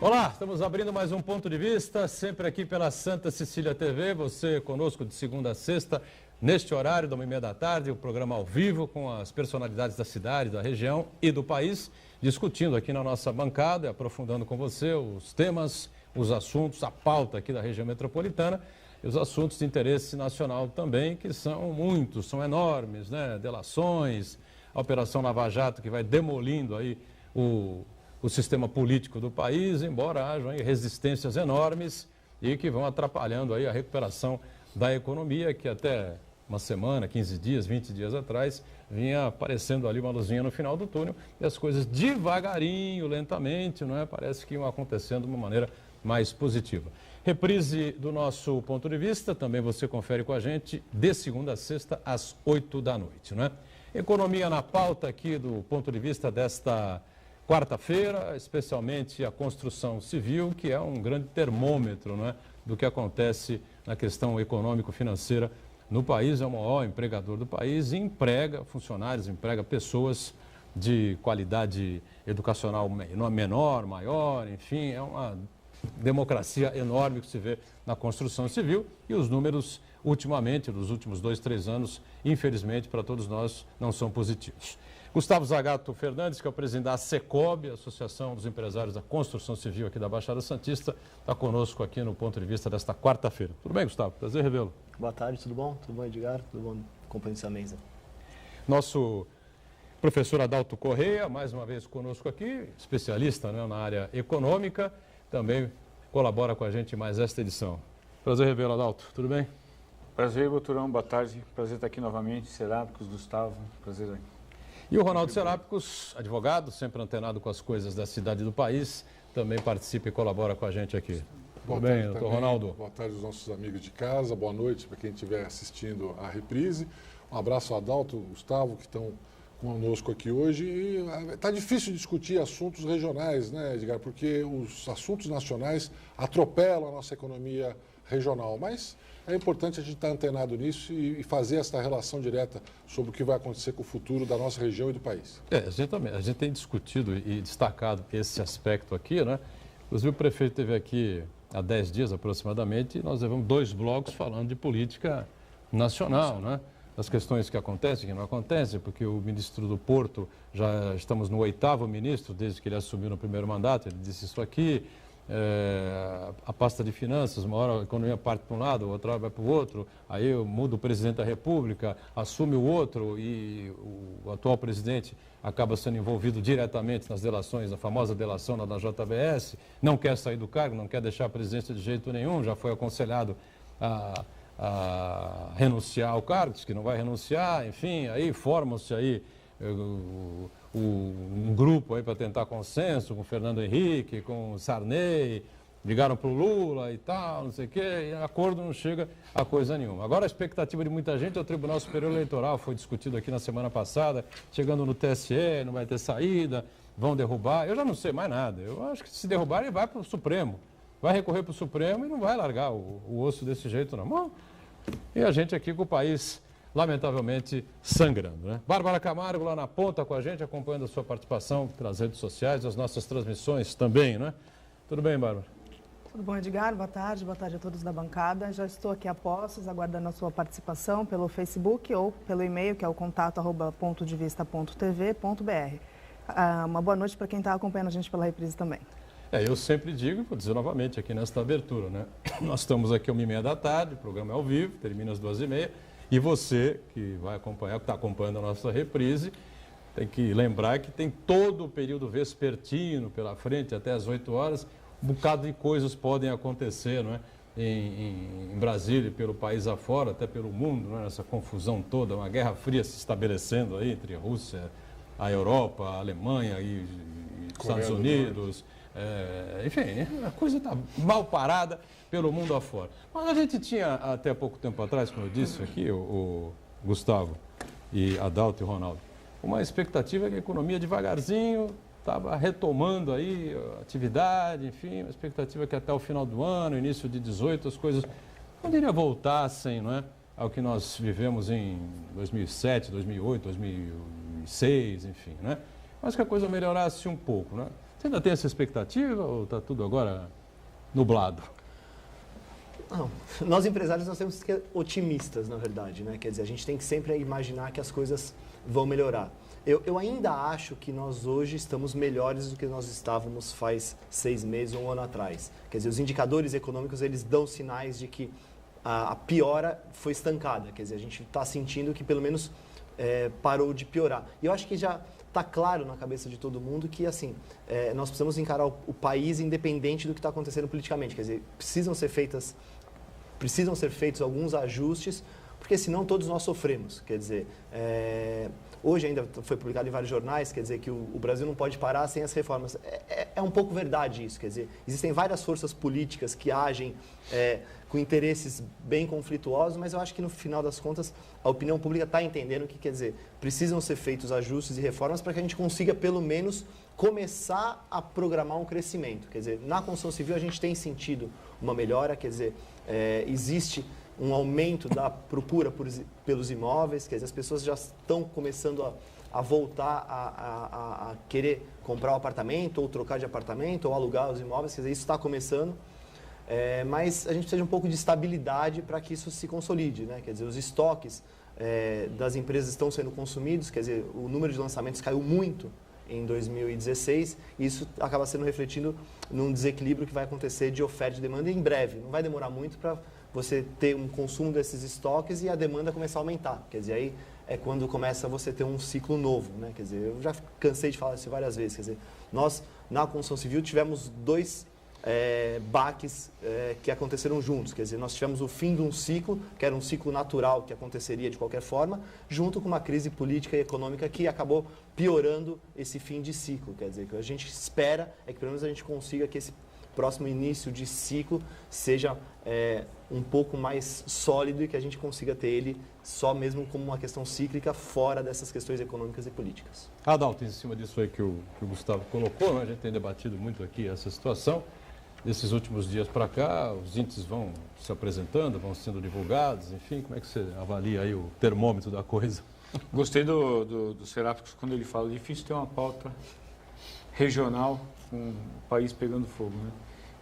Olá, estamos abrindo mais um Ponto de Vista, sempre aqui pela Santa Cecília TV, você conosco de segunda a sexta, neste horário, da 1h30 da tarde, o programa ao vivo com as personalidades da cidade, da região e do país, discutindo aqui na nossa bancada e aprofundando com você os temas, os assuntos, a pauta aqui da região metropolitana e os assuntos de interesse nacional também, que são muitos, são enormes, né? Delações, a Operação Lava Jato que vai demolindo aí o sistema político do país, embora hajam aí resistências enormes e que vão atrapalhando aí a recuperação da economia, que até uma semana, 15 dias, 20 dias atrás, vinha aparecendo ali uma luzinha no final do túnel e as coisas devagarinho, lentamente, não é? Parece que iam acontecendo de uma maneira mais positiva. Reprise do nosso Ponto de Vista, também você confere com a gente de segunda a sexta às 8 da noite, não é? Economia na pauta aqui do Ponto de Vista desta quarta-feira, especialmente a construção civil, que é um grande termômetro, não é, do que acontece na questão econômico-financeira no país. É o maior empregador do país e emprega funcionários, emprega pessoas de qualidade educacional menor, maior, enfim, é uma democracia enorme que se vê na construção civil e os números, ultimamente, nos últimos 2, 3 anos, infelizmente, para todos nós, não são positivos. Gustavo Zagato Fernandes, que é o presidente da Secob, Associação dos Empresários da Construção Civil aqui da Baixada Santista, está conosco aqui no Ponto de Vista desta quarta-feira. Tudo bem, Gustavo? Prazer revê-lo. Boa tarde, tudo bom? Tudo bom, Edgar? Tudo bom, companheiro dessa mesa? Nosso professor Adalto Correia, mais uma vez conosco aqui, especialista, né, na área econômica, também colabora com a gente em mais esta edição. Prazer revê-lo, Adalto. Tudo bem? Prazer, Boturão. Boa tarde. Prazer estar aqui novamente. Serápicos, Gustavo. Prazer aí. E o Ronaldo Serápicos, advogado, sempre antenado com as coisas da cidade e do país, também participa e colabora com a gente aqui. Boa Tudo bem, tarde, doutor Ronaldo? Boa tarde aos nossos amigos de casa, boa noite para quem estiver assistindo a reprise. Um abraço ao Adalto, Gustavo, que estão conosco aqui hoje. Está difícil discutir assuntos regionais, né, Edgar? Porque os assuntos nacionais atropelam a nossa economia regional, mas é importante a gente estar antenado nisso e fazer essa relação direta sobre o que vai acontecer com o futuro da nossa região e do país. A gente tem discutido e destacado esse aspecto aqui, né? Inclusive o prefeito esteve aqui há 10 dias aproximadamente e nós levamos 2 blocos falando de política nacional, né? Das questões que acontecem, que não acontecem, porque o ministro do Porto, já estamos no 8º ministro, desde que ele assumiu no primeiro mandato, ele disse isso aqui. A pasta de finanças, uma hora a economia parte para um lado, outra hora vai para o outro, aí muda o presidente da República, assume o outro e o atual presidente acaba sendo envolvido diretamente nas delações, na famosa delação da JBS, não quer sair do cargo, não quer deixar a presidência de jeito nenhum, já foi aconselhado a renunciar ao cargo, diz que não vai renunciar, enfim, aí formam-se aí um grupo aí para tentar consenso com o Fernando Henrique, com o Sarney, ligaram para o Lula e tal, não sei o quê, e acordo não chega a coisa nenhuma. Agora a expectativa de muita gente é o Tribunal Superior Eleitoral, foi discutido aqui na semana passada, chegando no TSE, não vai ter saída, vão derrubar, eu já não sei mais nada, eu acho que se derrubar ele vai para o Supremo, vai recorrer para o Supremo e não vai largar o osso desse jeito não. Bom, e a gente aqui com o país lamentavelmente sangrando, né? Bárbara Camargo lá na ponta com a gente, acompanhando a sua participação pelas redes sociais, as nossas transmissões também, né? Tudo bem, Bárbara? Tudo bom, Edgar? Boa tarde a todos da bancada. Já estou aqui a postos, aguardando a sua participação pelo Facebook ou pelo e-mail, que é o contato@pontodevista.tv.br. Uma boa noite para quem está acompanhando a gente pela reprise também. Eu sempre digo, e vou dizer novamente aqui nesta abertura, né? Nós estamos aqui às 1h30 da tarde, o programa é ao vivo, termina às 2h30. E você, que vai acompanhar, que está acompanhando a nossa reprise, tem que lembrar que tem todo o período vespertino pela frente, até às 8 horas, um bocado de coisas podem acontecer, não é? Em Brasília, pelo país afora, até pelo mundo, não é? Essa confusão toda, uma guerra fria se estabelecendo aí entre a Rússia, a Europa, a Alemanha e Estados Unidos. Enfim, a coisa está mal parada pelo mundo afora. Mas a gente tinha, até pouco tempo atrás, como eu disse aqui, o Gustavo e Adalto e Ronaldo, uma expectativa que a economia devagarzinho estava retomando aí a atividade, enfim, uma expectativa que até o final do ano, início de 18, as coisas poderiam voltassem, não é, ao que nós vivemos em 2007, 2008, 2006, enfim, né? Mas que a coisa melhorasse um pouco, né? Você ainda tem essa expectativa ou está tudo agora nublado? Não, nós empresários nós temos que ser otimistas, na verdade, né? Quer dizer, a gente tem que sempre imaginar que as coisas vão melhorar. Eu ainda acho que nós hoje estamos melhores do que nós estávamos faz 6 meses ou 1 ano atrás. Quer dizer, os indicadores econômicos, eles dão sinais de que a piora foi estancada. Quer dizer, a gente está sentindo que pelo menos parou de piorar. E eu acho que já está claro na cabeça de todo mundo que, assim, nós precisamos encarar o país independente do que está acontecendo politicamente. Quer dizer, precisam ser feitos alguns ajustes, porque senão todos nós sofremos. Quer dizer, hoje ainda foi publicado em vários jornais, quer dizer, que o Brasil não pode parar sem as reformas. É um pouco verdade isso, quer dizer, existem várias forças políticas que agem com interesses bem conflituosos, mas eu acho que no final das contas a opinião pública está entendendo que, quer dizer, precisam ser feitos ajustes e reformas para que a gente consiga pelo menos começar a programar um crescimento. Quer dizer, na construção civil a gente tem sentido uma melhora, quer dizer, existe um aumento da procura pelos imóveis, quer dizer, as pessoas já estão começando a voltar a querer comprar um apartamento, ou trocar de apartamento, ou alugar os imóveis, quer dizer, isso está começando, mas a gente precisa de um pouco de estabilidade para que isso se consolide, né? Quer dizer, os estoques das empresas estão sendo consumidos, quer dizer, o número de lançamentos caiu muito em 2016, e isso acaba sendo refletido num desequilíbrio que vai acontecer de oferta e demanda em breve. Não vai demorar muito para você ter um consumo desses estoques e a demanda começar a aumentar. Quer dizer, aí é quando começa você ter um ciclo novo, né? Quer dizer, eu já cansei de falar isso várias vezes. Quer dizer, nós, na construção civil, tivemos 2 baques que aconteceram juntos. Quer dizer, nós tivemos o fim de um ciclo, que era um ciclo natural que aconteceria de qualquer forma, junto com uma crise política e econômica que acabou piorando esse fim de ciclo. Quer dizer, o que a gente espera é que pelo menos a gente consiga que esse próximo início de ciclo seja um pouco mais sólido e que a gente consiga ter ele só mesmo como uma questão cíclica fora dessas questões econômicas e políticas. Adalto, em cima disso aí que o Gustavo colocou, né? A gente tem debatido muito aqui essa situação. Desses últimos dias para cá, os índices vão se apresentando, vão sendo divulgados, enfim, como é que você avalia aí o termômetro da coisa? Gostei do Serápicos quando ele fala, difícil ter uma pauta regional com o país pegando fogo, né?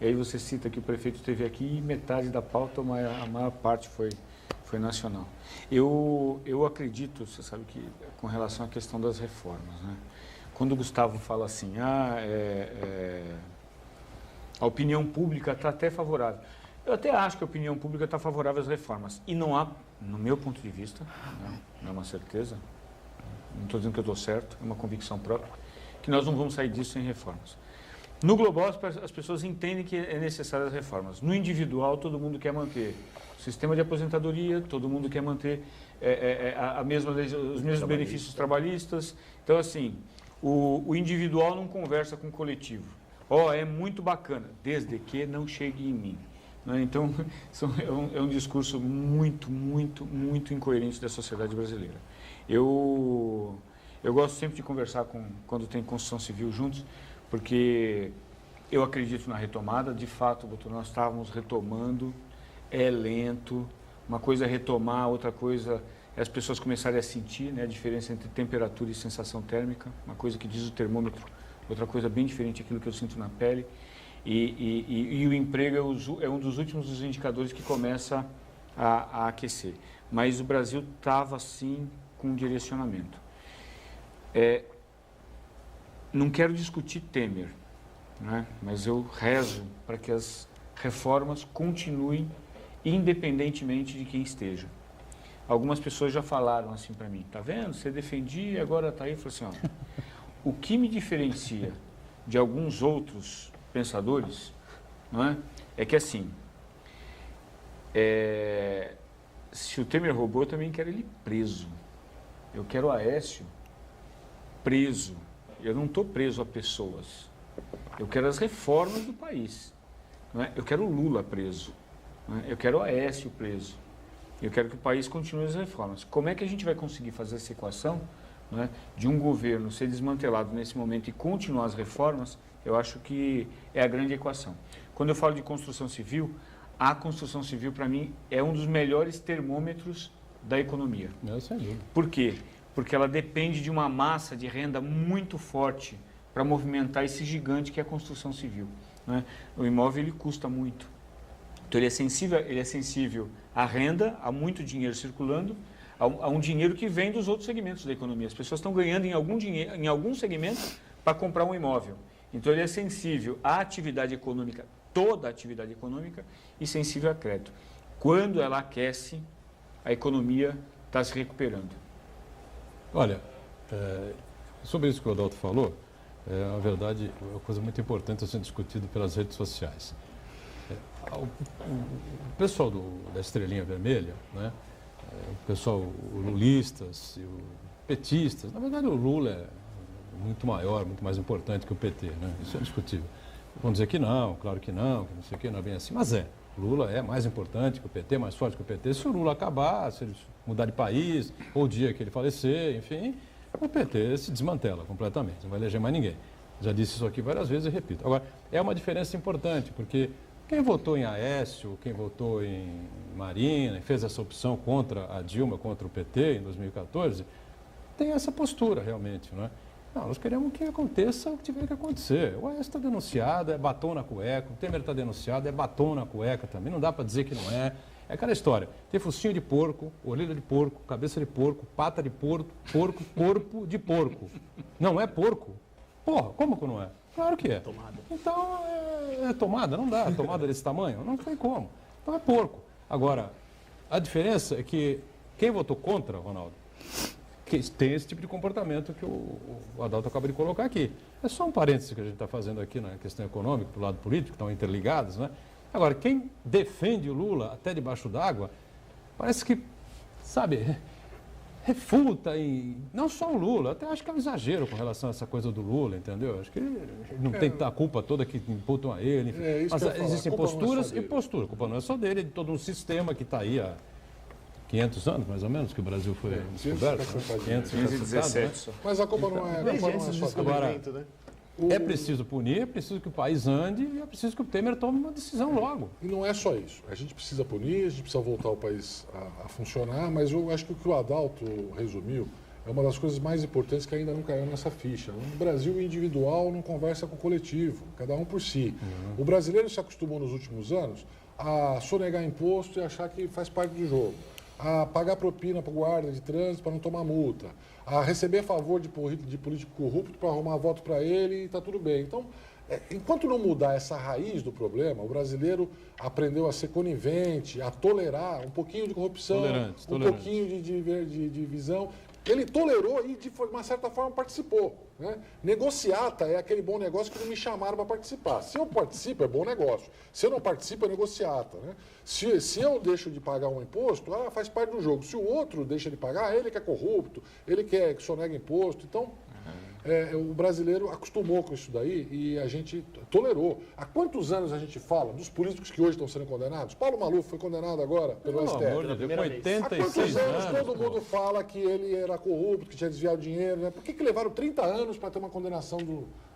E aí você cita que o prefeito esteve aqui e metade da pauta, a maior parte foi nacional. Eu acredito, você sabe que com relação à questão das reformas, né? Quando o Gustavo fala assim, a opinião pública está até favorável. Eu até acho que a opinião pública está favorável às reformas. E não há, no meu ponto de vista, não é uma certeza, não estou dizendo que eu estou certo, é uma convicção própria, que nós não vamos sair disso sem reformas. No global, as pessoas entendem que é necessário as reformas. No individual, todo mundo quer manter o sistema de aposentadoria, todo mundo quer manter os mesmos benefícios trabalhistas. Então, assim, o individual não conversa com o coletivo. É muito bacana, desde que não chegue em mim. Né? Então, é um discurso muito, muito, muito incoerente da sociedade brasileira. Eu gosto sempre de conversar quando tem construção civil juntos, porque eu acredito na retomada. De fato, doutor, nós estávamos retomando, é lento. Uma coisa é retomar, outra coisa é as pessoas começarem a sentir, né, a diferença entre temperatura e sensação térmica, uma coisa que diz o termômetro. Outra coisa bem diferente daquilo que eu sinto na pele. E o emprego é um dos últimos dos indicadores que começa a aquecer. Mas o Brasil estava, sim, com um direcionamento. Não quero discutir Temer, né? Mas eu rezo para que as reformas continuem independentemente de quem esteja. Algumas pessoas já falaram assim para mim, tá vendo? Você defendia, agora está aí. Eu falei assim, o que me diferencia de alguns outros pensadores, não é? É que assim, se o Temer roubou, eu também quero ele preso. Eu quero o Aécio preso. Eu não estou preso a pessoas. Eu quero as reformas do país. Não é? Eu quero o Lula preso. Não é? Eu quero o Aécio preso. Eu quero que o país continue as reformas. Como é que a gente vai conseguir fazer essa equação, não é, de um governo ser desmantelado nesse momento e continuar as reformas? Eu acho que é a grande equação. Quando eu falo de construção civil, a construção civil, para mim, é um dos melhores termômetros da economia. Sem dúvida. Por quê? Porque ela depende de uma massa de renda muito forte para movimentar esse gigante que é a construção civil, né? O imóvel ele custa muito. Então ele é sensível à renda, a muito dinheiro circulando, a um dinheiro que vem dos outros segmentos da economia. As pessoas estão ganhando em algum segmento para comprar um imóvel. Então ele é sensível à atividade econômica, toda a atividade econômica, e sensível a crédito. Quando ela aquece, a economia está se recuperando. Olha, sobre isso que o Adalto falou, na verdade, é uma coisa muito importante sendo discutido pelas redes sociais. O pessoal da Estrelinha Vermelha, né? O pessoal lulistas e petistas, na verdade o Lula é muito maior, muito mais importante que o PT, né? Isso é indiscutível. Vão dizer que não sei o que, não é bem assim, mas Lula é mais importante que o PT, mais forte que o PT. Se o Lula acabar, se ele mudar de país, ou o dia que ele falecer, enfim, o PT se desmantela completamente, não vai eleger mais ninguém. Já disse isso aqui várias vezes e repito. Agora, é uma diferença importante, porque quem votou em Aécio, quem votou em Marina, e fez essa opção contra a Dilma, contra o PT em 2014, tem essa postura realmente, não é? Não, nós queremos que aconteça o que tiver que acontecer. O Aécio está denunciado, é batom na cueca, o Temer está denunciado, é batom na cueca também, não dá para dizer que não é. É aquela história, tem focinho de porco, orelha de porco, cabeça de porco, pata de porco, corpo de porco. Não é porco? Porra, como que não é? Claro que é. Tomada. Então, é tomada, não dá. Tomada desse tamanho, não tem como. Então é porco. Agora, a diferença é que quem votou contra, Ronaldo, que tem esse tipo de comportamento que o Adalto acaba de colocar aqui. É só um parêntese que a gente está fazendo aqui na questão econômica, para o lado político, estão interligados, né? Agora, quem defende o Lula até debaixo d'água, parece que, sabe, refuta e não só o Lula, até acho que é um exagero com relação a essa coisa do Lula, entendeu? Acho que não tem a culpa toda que imputam a ele, enfim. Mas existem posturas e posturas. A culpa não é só dele, é de todo um sistema que está aí há 500 anos, mais ou menos, que o Brasil foi descoberto. 517. Né? Mas a culpa não é, Desde antes do descobrimento, né? É preciso punir, é preciso que o país ande e é preciso que o Temer tome uma decisão logo. E não é só isso. A gente precisa punir, a gente precisa voltar o país a funcionar, mas eu acho que o que o Adalto resumiu é uma das coisas mais importantes que ainda não caiu nessa ficha. No Brasil, o individual não conversa com o coletivo, cada um por si. O brasileiro se acostumou nos últimos anos a sonegar imposto e achar que faz parte do jogo, a pagar propina para o guarda de trânsito para não tomar multa, a receber favor de político corrupto para arrumar voto para ele e está tudo bem. Então, enquanto não mudar essa raiz do problema, o brasileiro aprendeu a ser conivente, a tolerar um pouquinho de corrupção, pouquinho de visão. Ele tolerou e, de uma certa forma, participou. Né? Negociata é aquele bom negócio que não me chamaram para participar. Se eu participo, é bom negócio. Se eu não participo, é negociata. Né? Se eu deixo de pagar um imposto, faz parte do jogo. Se o outro deixa de pagar, ele que é corrupto, ele quer que sonega imposto. Então, o brasileiro acostumou com isso daí e a gente tolerou. Há quantos anos a gente fala dos políticos que hoje estão sendo condenados? Paulo Maluf foi condenado agora pelo STF. Deus, 86 Há quantos anos todo pô. mundo fala que ele era corrupto, que tinha desviado dinheiro? Né? Por que levaram 30 anos para ter uma condenação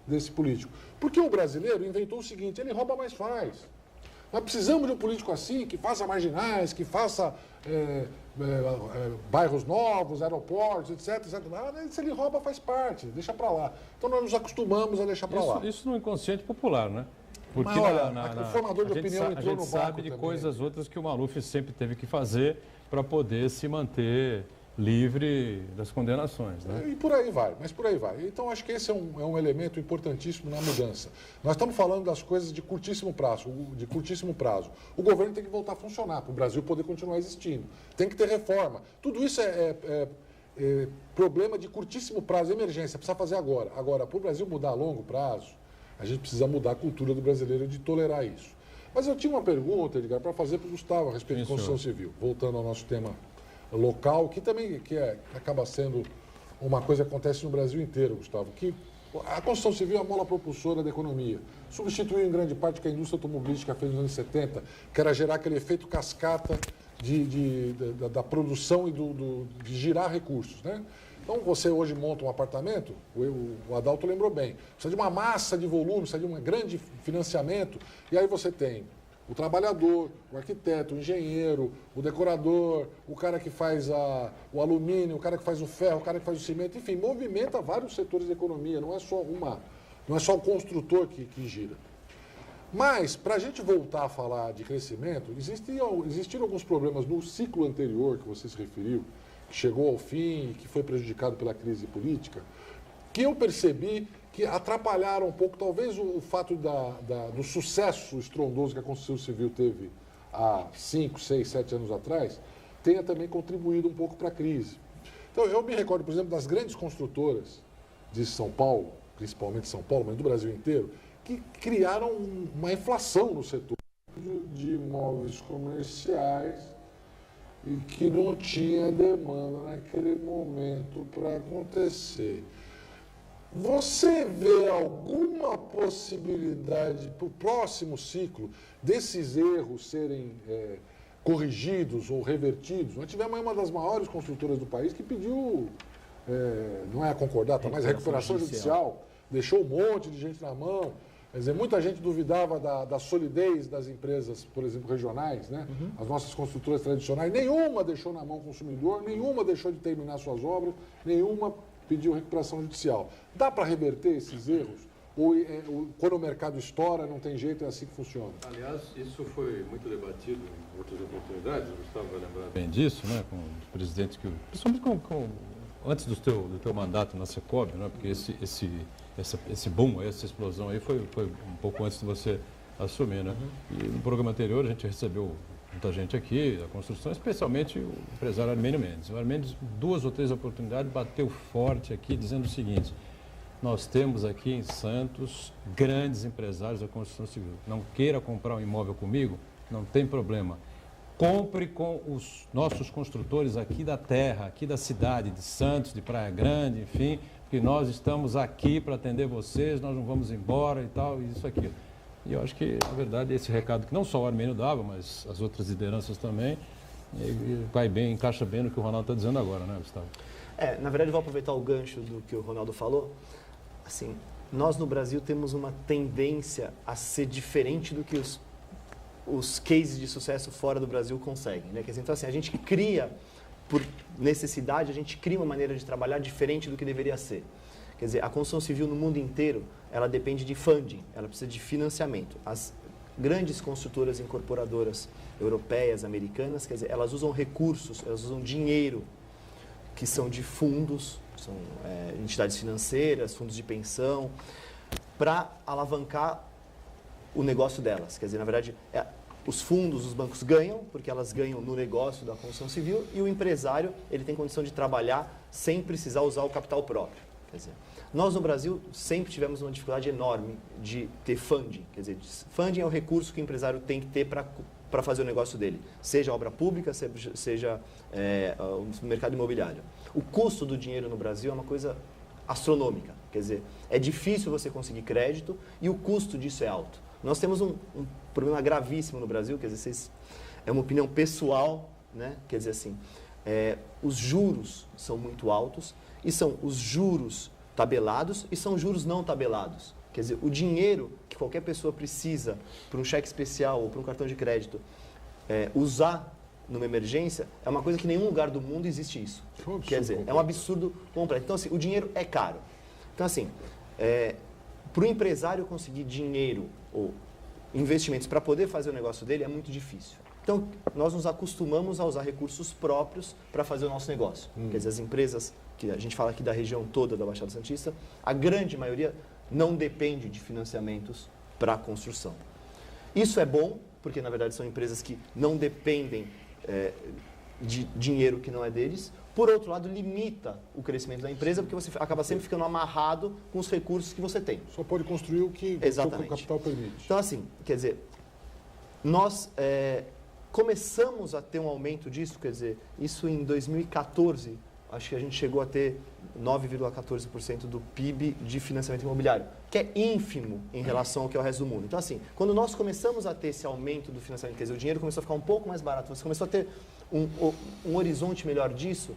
desse político? Porque o brasileiro inventou o seguinte, ele rouba, mas faz. Nós precisamos de um político assim, que faça marginais, que faça bairros novos, aeroportos, etc. Se ele rouba, faz parte, deixa para lá. Então nós nos acostumamos a deixar para lá. Isso no inconsciente popular, né? Porque mas, olha, o formador de opinião entrou no barco. A gente sabe de também. coisas outras que o Maluf sempre teve que fazer para poder se manter livre das condenações, né? E por aí vai, mas por aí vai. Então, acho que esse é um elemento importantíssimo na mudança. Nós estamos falando das coisas de curtíssimo prazo. O governo tem que voltar a funcionar, para o Brasil poder continuar existindo. Tem que ter reforma. Tudo isso é problema de curtíssimo prazo, emergência, precisa fazer agora. Agora, para o Brasil mudar a longo prazo, a gente precisa mudar a cultura do brasileiro de tolerar isso. Mas eu tinha uma pergunta, Edgar, para fazer para o Gustavo a respeito de construção civil, voltando ao nosso tema local, que também acaba sendo uma coisa que acontece no Brasil inteiro, Gustavo, que a construção civil é a mola propulsora da economia. Substituiu em grande parte o que a indústria automobilística fez nos anos 70, que era gerar aquele efeito cascata da produção e de girar recursos, né? Então, você hoje monta um apartamento, o Adalto lembrou bem, precisa de uma massa de volume, precisa de um grande financiamento, e aí você tem o trabalhador, o arquiteto, o engenheiro, o decorador, o cara que faz o alumínio, o cara que faz o ferro, o cara que faz o cimento, enfim, movimenta vários setores da economia, não é só Não é só o construtor que gira. Mas, para a gente voltar a falar de crescimento, existiram alguns problemas no ciclo anterior que você se referiu, que chegou ao fim e que foi prejudicado pela crise política, que eu percebi que atrapalharam um pouco, talvez o fato do sucesso estrondoso que a construção civil teve há 5, 6, 7 anos atrás, tenha também contribuído um pouco para a crise. Então, eu me recordo, por exemplo, das grandes construtoras de São Paulo, principalmente São Paulo, mas do Brasil inteiro, que criaram uma inflação no setor de imóveis comerciais e que não tinha demanda naquele momento para acontecer. Você vê alguma possibilidade para o próximo ciclo desses erros serem corrigidos ou revertidos? Nós tivemos uma das maiores construtoras do país que pediu, não é a concordata, mas a recuperação judicial, deixou um monte de gente na mão. Quer dizer, muita gente duvidava da solidez das empresas, por exemplo, regionais, né? As nossas construtoras tradicionais, nenhuma deixou na mão o consumidor, nenhuma deixou de terminar suas obras, nenhuma pediu recuperação judicial. Dá para reverter esses erros? Ou quando o mercado estoura, não tem jeito, é assim que funciona? Aliás, isso foi muito debatido em outras oportunidades, o Gustavo vai lembrar bem disso, né? Com os presidentes que... Principalmente antes do teu mandato na Secob, né? Porque esse boom, essa explosão aí foi um pouco antes de você assumir, né? E no programa anterior a gente recebeu muita gente aqui da construção, especialmente o empresário Armênio Mendes. O Armênio, 2 ou 3 oportunidades, bateu forte aqui dizendo o seguinte: nós temos aqui em Santos grandes empresários da construção civil. Não queira comprar um imóvel comigo, não tem problema. Compre com os nossos construtores aqui da terra, aqui da cidade de Santos, de Praia Grande, enfim, porque nós estamos aqui para atender vocês, nós não vamos embora e tal, isso aqui. E eu acho que, na verdade, esse recado que não só o Armênio dava, mas as outras lideranças também, vai bem, encaixa bem no que o Ronaldo está dizendo agora, né, Gustavo? Na verdade, eu vou aproveitar o gancho do que o Ronaldo falou. Assim, nós no Brasil temos uma tendência a ser diferente do que os cases de sucesso fora do Brasil conseguem, né? Quer dizer, então, assim, a gente cria, por necessidade, a gente cria uma maneira de trabalhar diferente do que deveria ser. Quer dizer, a construção civil no mundo inteiro, ela depende de funding, ela precisa de financiamento. As grandes construtoras incorporadoras europeias, americanas, quer dizer, elas usam recursos, elas usam dinheiro, que são de fundos, são entidades financeiras, fundos de pensão, para alavancar o negócio delas. Quer dizer, na verdade, os fundos, os bancos ganham, porque elas ganham no negócio da construção civil, e o empresário, ele tem condição de trabalhar sem precisar usar o capital próprio. Quer dizer, nós no Brasil sempre tivemos uma dificuldade enorme de ter funding. Quer dizer, funding é o recurso que o empresário tem que ter para fazer o negócio dele, seja obra pública, seja o mercado imobiliário. O custo do dinheiro no Brasil é uma coisa astronômica. Quer dizer, é difícil você conseguir crédito e o custo disso é alto. Nós temos um problema gravíssimo no Brasil, quer dizer, é uma opinião pessoal, né? Quer dizer assim, os juros são muito altos e são os juros tabelados e são juros não tabelados. Quer dizer, o dinheiro que qualquer pessoa precisa para um cheque especial ou para um cartão de crédito usar numa emergência é uma coisa que em nenhum lugar do mundo existe isso. Quer dizer, é um absurdo completo. Então, assim, o dinheiro é caro. Então, assim, para o empresário conseguir dinheiro ou investimentos para poder fazer o negócio dele é muito difícil. Então, nós nos acostumamos a usar recursos próprios para fazer o nosso negócio. Quer dizer, as empresas, que a gente fala aqui da região toda da Baixada Santista, a grande maioria não depende de financiamentos para a construção. Isso é bom, porque na verdade são empresas que não dependem de dinheiro que não é deles. Por outro lado, limita o crescimento da empresa, porque você acaba sempre ficando amarrado com os recursos que você tem. Só pode construir o que o capital permite. Então, assim, quer dizer, nós começamos a ter um aumento disso, quer dizer, isso em 2014, acho que a gente chegou a ter 9,14% do PIB de financiamento imobiliário, que é ínfimo em relação ao que é o resto do mundo. Então, assim, quando nós começamos a ter esse aumento do financiamento, quer dizer, o dinheiro começou a ficar um pouco mais barato, você começou a ter um horizonte melhor disso,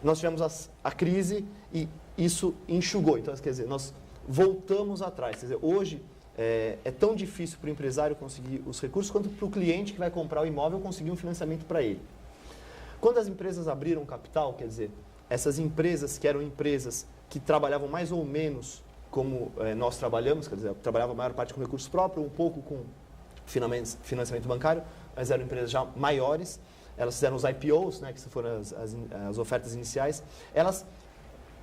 nós tivemos a crise e isso enxugou. Então, quer dizer, nós voltamos atrás. Quer dizer, hoje é tão difícil para o empresário conseguir os recursos quanto para o cliente que vai comprar o imóvel conseguir um financiamento para ele. Quando as empresas abriram capital, quer dizer, essas empresas que eram empresas que trabalhavam mais ou menos como nós trabalhamos, quer dizer, eu trabalhava a maior parte com recurso próprio, um pouco com financiamento bancário, mas eram empresas já maiores, elas fizeram os IPOs, né, que foram as ofertas iniciais, elas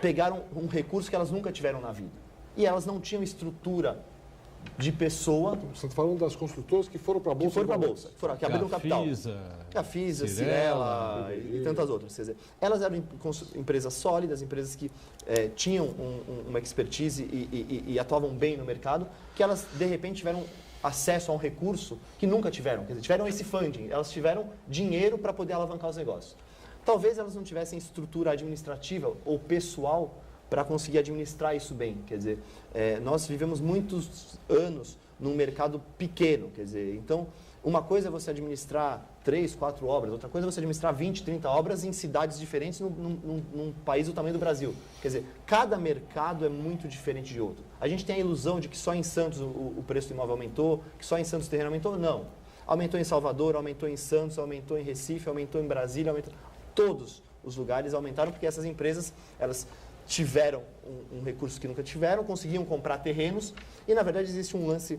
pegaram um recurso que elas nunca tiveram na vida. E elas não tinham estrutura de pessoa. Você está falando das construtoras que foram para a Bolsa? Que foram para a Bolsa, que abriram capital. A Fisa, Cirela e tantas outras. Quer dizer, elas eram empresas sólidas, empresas que tinham uma expertise e atuavam bem no mercado, que elas, de repente, tiveram acesso a um recurso que nunca tiveram. Quer dizer, tiveram esse funding, elas tiveram dinheiro para poder alavancar os negócios. Talvez elas não tivessem estrutura administrativa ou pessoal para conseguir administrar isso bem. Quer dizer, nós vivemos muitos anos num mercado pequeno. Quer dizer, então, uma coisa é você administrar 3, 4 obras, outra coisa é você administrar 20, 30 obras em cidades diferentes num país do tamanho do Brasil. Quer dizer, cada mercado é muito diferente de outro. A gente tem a ilusão de que só em Santos o preço do imóvel aumentou, que só em Santos o terreno aumentou. Não. Aumentou em Salvador, aumentou em Santos, aumentou em Recife, aumentou em Brasília, aumentou... Todos os lugares aumentaram porque essas empresas, elas tiveram um recurso que nunca tiveram, conseguiam comprar terrenos e, na verdade, existe um lance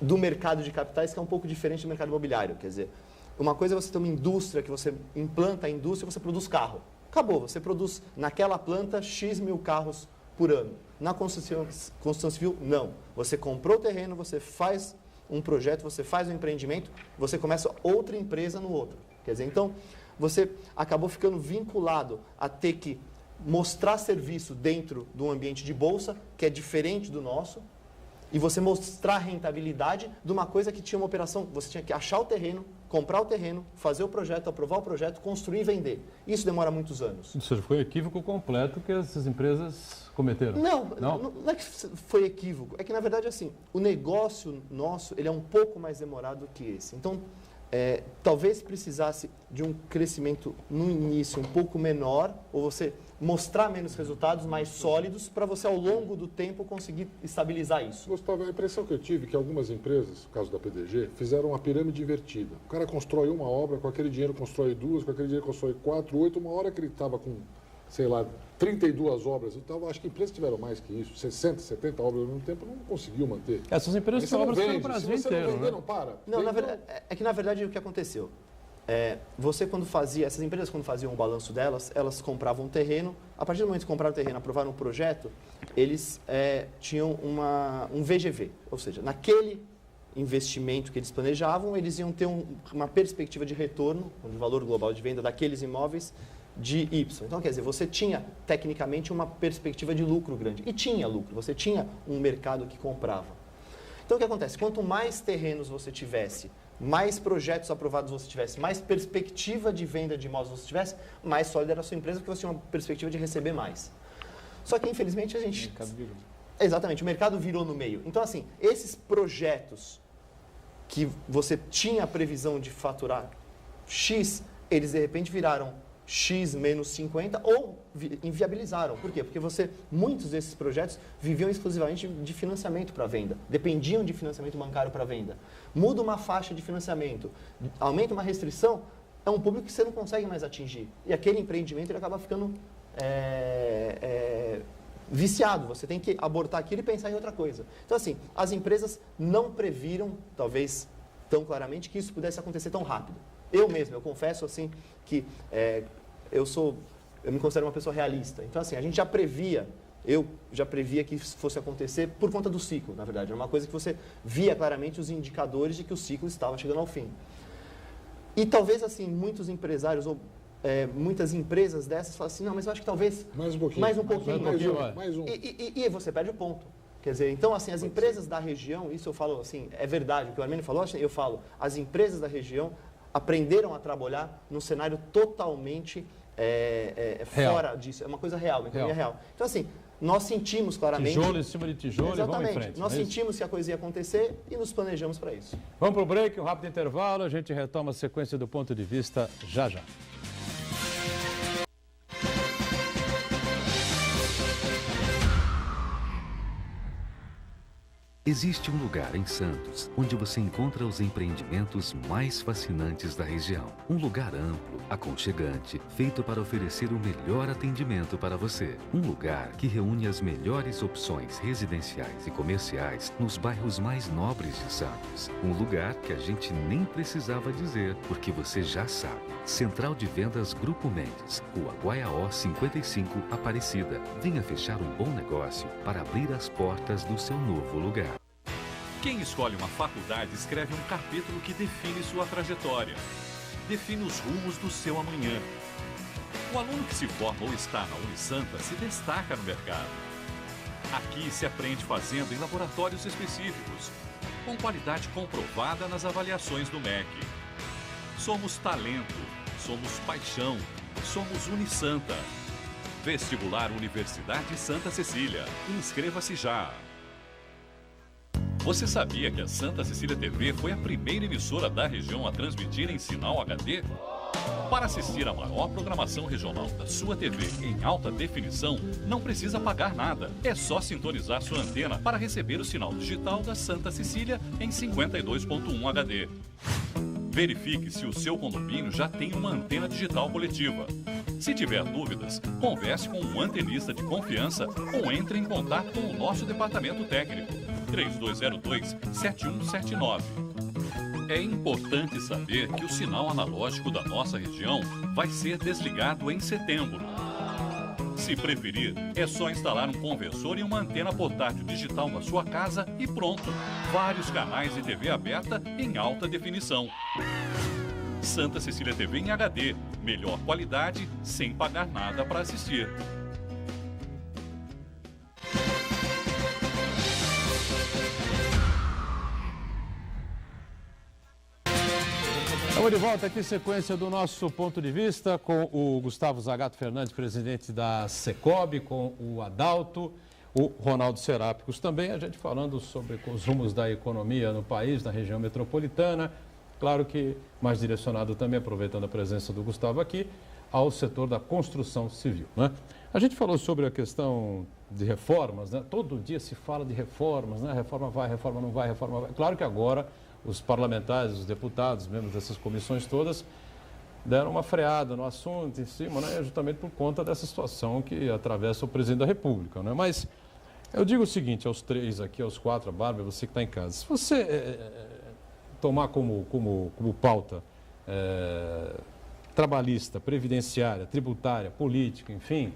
do mercado de capitais que é um pouco diferente do mercado imobiliário. Quer dizer, uma coisa é você ter uma indústria, que você implanta a indústria e você produz carro. Acabou, você produz naquela planta X mil carros por ano. Na construção civil, não. Você comprou o terreno, você faz um projeto, você faz um empreendimento, você começa outra empresa no outro. Quer dizer, então, você acabou ficando vinculado a ter que mostrar serviço dentro de um ambiente de bolsa, que é diferente do nosso, e você mostrar rentabilidade de uma coisa que tinha uma operação, você tinha que achar o terreno, comprar o terreno, fazer o projeto, aprovar o projeto, construir e vender. Isso demora muitos anos. Ou seja, foi um equívoco completo que essas empresas cometeram. Não é que foi equívoco. É que, na verdade, assim, o negócio nosso ele é um pouco mais demorado que esse. Então, talvez precisasse de um crescimento no início um pouco menor, ou você mostrar menos resultados mais sólidos para você, ao longo do tempo, conseguir estabilizar isso. Gustavo, a impressão que eu tive é que algumas empresas, no caso da PDG, fizeram uma pirâmide invertida. O cara constrói uma obra, com aquele dinheiro constrói 2, com aquele dinheiro constrói 4, 8, uma hora que ele estava com, sei lá, 32 obras. Então, acho que empresas tiveram mais que isso, 60, 70 obras ao mesmo tempo, não conseguiu manter. Essas empresas têm obras pelo Brasil inteiro, vender, não para. Não, na verdade, na verdade, o que aconteceu? Você, quando fazia, essas empresas, quando faziam o balanço delas, elas compravam um terreno. A partir do momento que compraram o terreno, aprovaram um projeto, eles tinham um VGV. Ou seja, naquele investimento que eles planejavam, eles iam ter uma perspectiva de retorno, de valor global de venda daqueles imóveis, de Y. Então, quer dizer, você tinha, tecnicamente, uma perspectiva de lucro grande. E tinha lucro, você tinha um mercado que comprava. Então, o que acontece? Quanto mais terrenos você tivesse, mais projetos aprovados você tivesse, mais perspectiva de venda de imóveis você tivesse, mais sólida era a sua empresa, porque você tinha uma perspectiva de receber mais. Só que, infelizmente, a gente... O mercado virou. Exatamente, o mercado virou no meio. Então, assim, esses projetos que você tinha a previsão de faturar X, eles, de repente, viraram X menos 50 ou inviabilizaram. Por quê? Porque muitos desses projetos viviam exclusivamente de financiamento para venda, dependiam de financiamento bancário para venda. Muda uma faixa de financiamento, aumenta uma restrição, é um público que você não consegue mais atingir. E aquele empreendimento ele acaba ficando viciado. Você tem que abortar aquilo e pensar em outra coisa. Então, assim, as empresas não previram, talvez tão claramente, que isso pudesse acontecer tão rápido. Eu mesmo, eu confesso assim que eu me considero uma pessoa realista. Então, assim, eu já previa que isso fosse acontecer por conta do ciclo, na verdade. Era uma coisa que você via claramente os indicadores de que o ciclo estava chegando ao fim. E talvez, assim, muitos empresários ou muitas empresas dessas falam assim, não, mas eu acho que talvez... Mais um pouquinho. Mais um. E você perde o ponto. Quer dizer, então, assim, as empresas da região, isso eu falo assim, é verdade, o que o Armênio falou, eu falo, as empresas da região aprenderam a trabalhar num cenário totalmente fora disso. É uma coisa real, uma economia real. Então, assim, nós sentimos claramente... Tijolo em cima de tijolo e vamos em frente. Nós sentimos que a coisa ia acontecer e nos planejamos para isso. Vamos para o break, um rápido intervalo, a gente retoma a sequência do ponto de vista já já. Existe um lugar em Santos onde você encontra os empreendimentos mais fascinantes da região. Um lugar amplo, aconchegante, feito para oferecer o melhor atendimento para você. Um lugar que reúne as melhores opções residenciais e comerciais nos bairros mais nobres de Santos. Um lugar que a gente nem precisava dizer, porque você já sabe. Central de Vendas Grupo Mendes, Rua Guaiaó 55, Aparecida. Venha fechar um bom negócio para abrir as portas do seu novo lugar. Quem escolhe uma faculdade escreve um capítulo que define sua trajetória, define os rumos do seu amanhã. O aluno que se forma ou está na Unisanta se destaca no mercado. Aqui se aprende fazendo em laboratórios específicos, com qualidade comprovada nas avaliações do MEC. Somos talento, somos paixão, somos Unisanta. Vestibular Universidade Santa Cecília. Inscreva-se já! Você sabia que a Santa Cecília TV foi a primeira emissora da região a transmitir em sinal HD? Para assistir a maior programação regional da sua TV em alta definição, não precisa pagar nada. É só sintonizar sua antena para receber o sinal digital da Santa Cecília em 52.1 HD. Verifique se o seu condomínio já tem uma antena digital coletiva. Se tiver dúvidas, converse com um antenista de confiança ou entre em contato com o nosso departamento técnico, 3202-7179. É importante saber que o sinal analógico da nossa região vai ser desligado em setembro. Se preferir, é só instalar um conversor e uma antena portátil digital na sua casa e pronto. Vários canais de TV aberta em alta definição. Santa Cecília TV em HD. Melhor qualidade, sem pagar nada para assistir. Estamos de volta aqui, sequência do nosso ponto de vista, com o Gustavo Zagato Fernandes, presidente da Secob, com o Adalto, o Ronaldo Serápicos também, a gente falando sobre os rumos da economia no país, na região metropolitana, claro que mais direcionado também, aproveitando a presença do Gustavo aqui, ao setor da construção civil, né? A gente falou sobre a questão de reformas, né? Todo dia se fala de reformas, né? Reforma vai, reforma não vai, reforma vai. Claro que agora os parlamentares, os deputados, membros dessas comissões todas, deram uma freada no assunto em cima, né? Justamente por conta dessa situação que atravessa o presidente da República, né? Mas eu digo o seguinte aos três aqui, aos quatro, a Bárbara, você que está em casa, se você tomar como pauta trabalhista, previdenciária, tributária, política, enfim,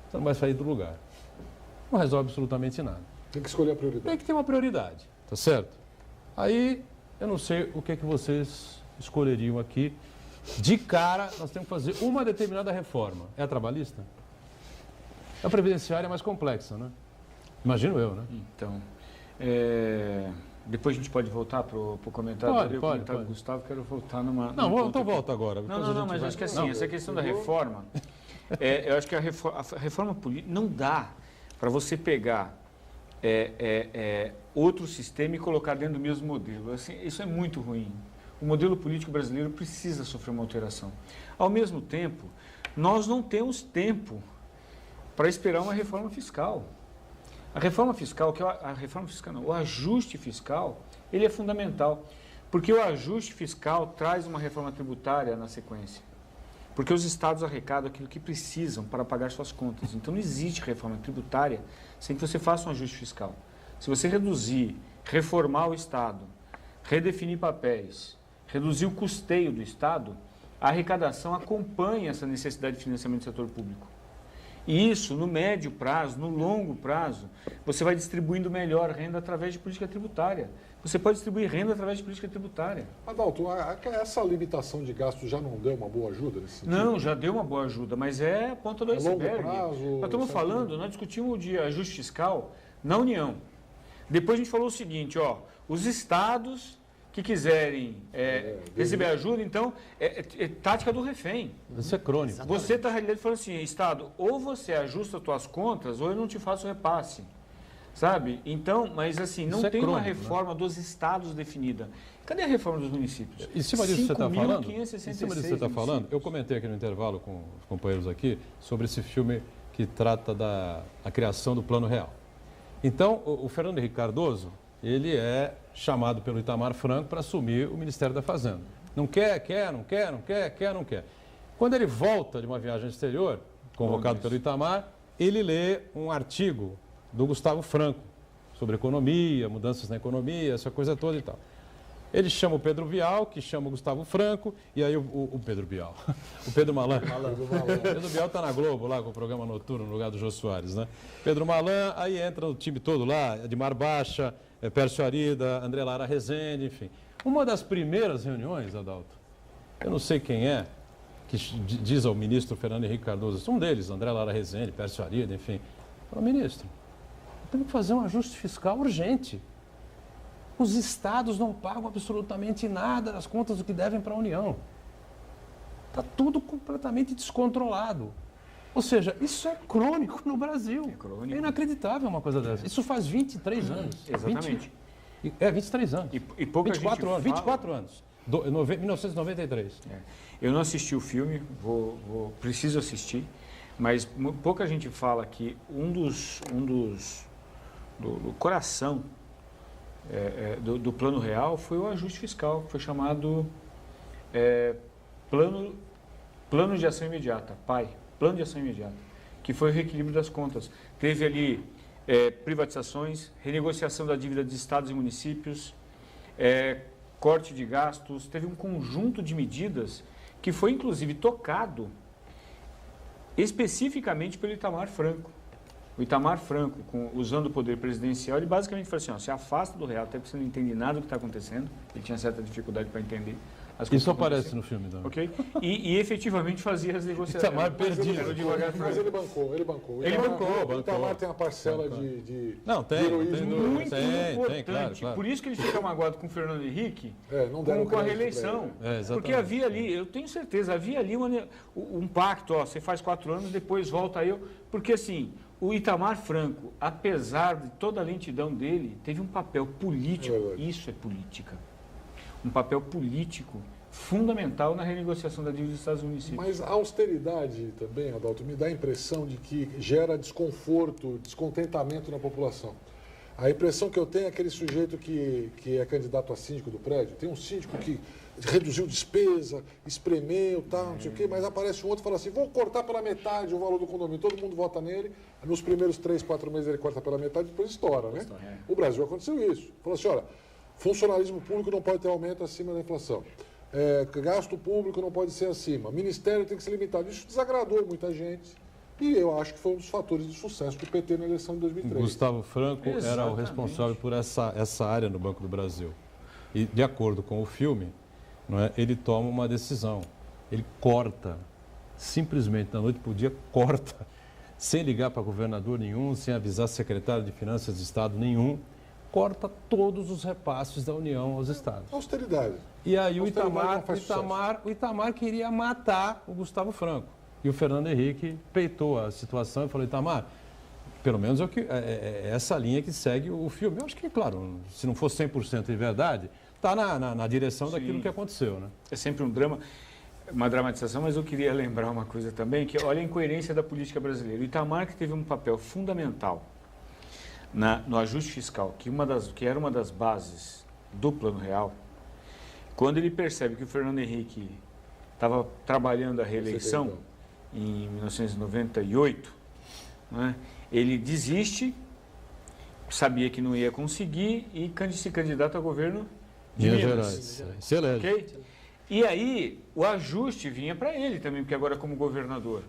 você não vai sair do lugar. Não resolve absolutamente nada. Tem que escolher a prioridade. Tem que ter uma prioridade, tá certo? Aí, eu não sei o que é que vocês escolheriam aqui. De cara, nós temos que fazer uma determinada reforma. É a trabalhista? A previdenciária é mais complexa, né? Imagino eu, né? Então, depois a gente pode voltar para o comentário. Pode. Do Gustavo, quero voltar numa... Não, então volta agora. Não, mas acho que assim, essa questão da reforma, eu acho que a reforma política não dá para você pegar outro sistema e colocar dentro do mesmo modelo. Assim, isso é muito ruim. O modelo político brasileiro precisa sofrer uma alteração. Ao mesmo tempo, nós não temos tempo para esperar uma reforma fiscal. A reforma fiscal, o ajuste fiscal, ele é fundamental, porque o ajuste fiscal traz uma reforma tributária na sequência. Porque os estados arrecadam aquilo que precisam para pagar suas contas. Então não existe reforma tributária sem que você faça um ajuste fiscal. Se você reduzir, reformar o Estado, redefinir papéis, reduzir o custeio do Estado, a arrecadação acompanha essa necessidade de financiamento do setor público. E isso, no médio prazo, no longo prazo, você vai distribuindo melhor renda através de política tributária. Você pode distribuir renda através de política tributária. Adalto, essa limitação de gastos já não deu uma boa ajuda nesse sentido? Não, já deu uma boa ajuda, mas é a ponta do iceberg. Prazo, nós estamos falando, nós discutimos de ajuste fiscal na União. Depois a gente falou o seguinte, os estados que quiserem receber ajuda, então, é tática do refém. Isso é crônico. Você está, na realidade, falando assim, Estado, ou você ajusta as suas contas, ou eu não te faço repasse. Sabe? Então, mas assim, não tem uma reforma dos estados definida. Cadê a reforma dos municípios? Em cima disso que você está falando, eu comentei aqui no intervalo com os companheiros aqui sobre esse filme que trata da criação do Plano Real. Então, o Fernando Henrique Cardoso, ele é chamado pelo Itamar Franco para assumir o Ministério da Fazenda. Não quer. Quando ele volta de uma viagem exterior, convocado pelo Itamar, ele lê um artigo do Gustavo Franco sobre economia, mudanças na economia, essa coisa toda e tal. Ele chama o Pedro Bial, que chama o Gustavo Franco, e aí o Pedro Bial, o Pedro Malan. O Pedro Bial está na Globo lá com o programa noturno no lugar do Jô Soares, né? Pedro Malan, aí entra o time todo lá, Edmar Baixa, Pércio Arida, André Lara Rezende, enfim. Uma das primeiras reuniões, Adalto, eu não sei quem é, que diz ao ministro Fernando Henrique Cardoso, um deles, André Lara Rezende, Pércio Arida, enfim, falou, ministro, temos que fazer um ajuste fiscal urgente. Os estados não pagam absolutamente nada das contas do que devem para a União. Está tudo completamente descontrolado. Ou seja, isso é crônico no Brasil. É inacreditável uma coisa dessa. Isso faz 23 anos. Exatamente. 23 anos. E pouca 24 anos. 24 anos. 1993. Eu não assisti o filme, preciso assistir, mas pouca gente fala que do coração do Plano Real foi o ajuste fiscal, foi chamado Plano de Ação Imediata, Plano de Ação Imediata, que foi o reequilíbrio das contas. Teve ali privatizações, renegociação da dívida de estados e municípios, corte de gastos, teve um conjunto de medidas que foi inclusive tocado especificamente pelo Itamar Franco. O Itamar Franco, usando o poder presidencial, ele basicamente falou assim, ó, se afasta do real, até porque você não entende nada do que está acontecendo. Ele tinha certa dificuldade para entender. Isso aparece no filme também. Ok? E efetivamente fazia as negociações. Itamar perdido. Mas ele bancou. O Itamar tem uma parcela de heroísmo. Muito importante. Claro. Por isso que ele fica magoado com o Fernando Henrique, com a reeleição. Porque havia ali, eu tenho certeza, havia ali um pacto, ó, você faz 4 anos, depois volta eu. Porque assim, o Itamar Franco, apesar de toda a lentidão dele, teve um papel político, isso é política, um papel político fundamental na renegociação da dívida dos Estados e municípios. Mas a austeridade também, Adalto, me dá a impressão de que gera desconforto, descontentamento na população. A impressão que eu tenho é aquele sujeito que é candidato a síndico do prédio, tem um síndico que reduziu despesa, espremeu, tal, não sei o quê, mas aparece um outro e fala assim, vou cortar pela metade o valor do condomínio, todo mundo vota nele, nos primeiros 3, 4 meses ele corta pela metade, depois estoura, né? O Brasil aconteceu isso. Falou assim, olha, funcionalismo público não pode ter aumento acima da inflação, gasto público não pode ser acima, ministério tem que ser limitado. Isso desagradou muita gente. E eu acho que foi um dos fatores de sucesso do PT na eleição de 2003. Gustavo Franco era o responsável por essa área no Banco do Brasil. E, de acordo com o filme, não é, ele toma uma decisão. Ele corta, simplesmente, da noite para o dia, corta, sem ligar para governador nenhum, sem avisar secretário de Finanças de Estado nenhum, corta todos os repasses da União aos estados. Austeridade. E aí o Itamar queria matar o Gustavo Franco. E o Fernando Henrique peitou a situação e falou, Itamar, pelo menos é essa linha que segue o filme. Eu acho que, claro, se não for 100% de verdade, está na direção daquilo que aconteceu, né? É sempre um drama, uma dramatização, mas eu queria lembrar uma coisa também, que olha a incoerência da política brasileira. O Itamar, que teve um papel fundamental no ajuste fiscal, que era uma das bases do Plano Real, quando ele percebe que o Fernando Henrique estava trabalhando a reeleição em 1998, né, ele desiste, sabia que não ia conseguir e se candidata a governo de Minas. Se elege. Okay? E aí o ajuste vinha para ele também, porque agora como governador.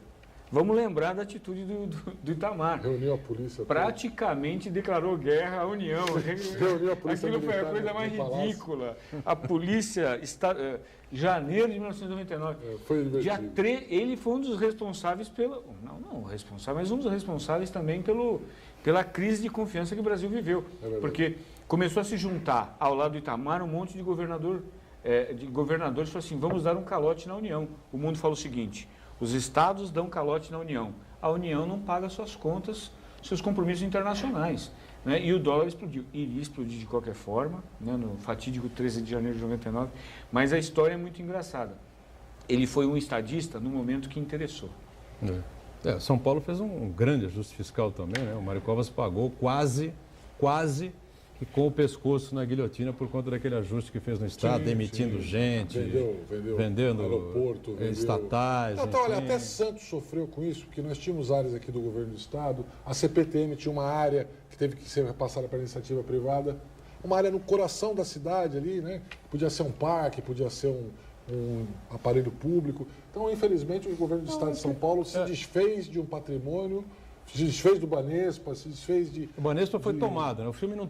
Vamos lembrar da atitude do Itamar. Reuniu a polícia. Praticamente declarou guerra à União. Reuniu a polícia. Aquilo foi a coisa mais ridícula. A polícia, janeiro de 1999. Foi divertido. Ele foi um dos responsáveis mas um dos responsáveis também pela crise de confiança que o Brasil viveu. Porque começou a se juntar ao lado do Itamar um monte de governadores falaram assim, vamos dar um calote na União. O mundo falou o seguinte, os estados dão calote na União. A União não paga suas contas, seus compromissos internacionais. Né? E o dólar explodiu. Iria explodir de qualquer forma, né? No fatídico 13 de janeiro de 99. Mas a história é muito engraçada. Ele foi um estadista no momento que interessou. São Paulo fez um grande ajuste fiscal também, né? O Mário Covas pagou quase que com o pescoço na guilhotina por conta daquele ajuste que fez no Estado, demitindo gente, vendendo aeroporto, estatais. Então, olha, até Santos sofreu com isso, porque nós tínhamos áreas aqui do governo do Estado, a CPTM tinha uma área que teve que ser repassada para a iniciativa privada, uma área no coração da cidade ali, né? Podia ser um parque, podia ser um aparelho público. Então, infelizmente, o governo do Estado de São Paulo se desfez de um patrimônio, se desfez do Banespa, se desfez de... O Banespa foi tomado, né? O filme não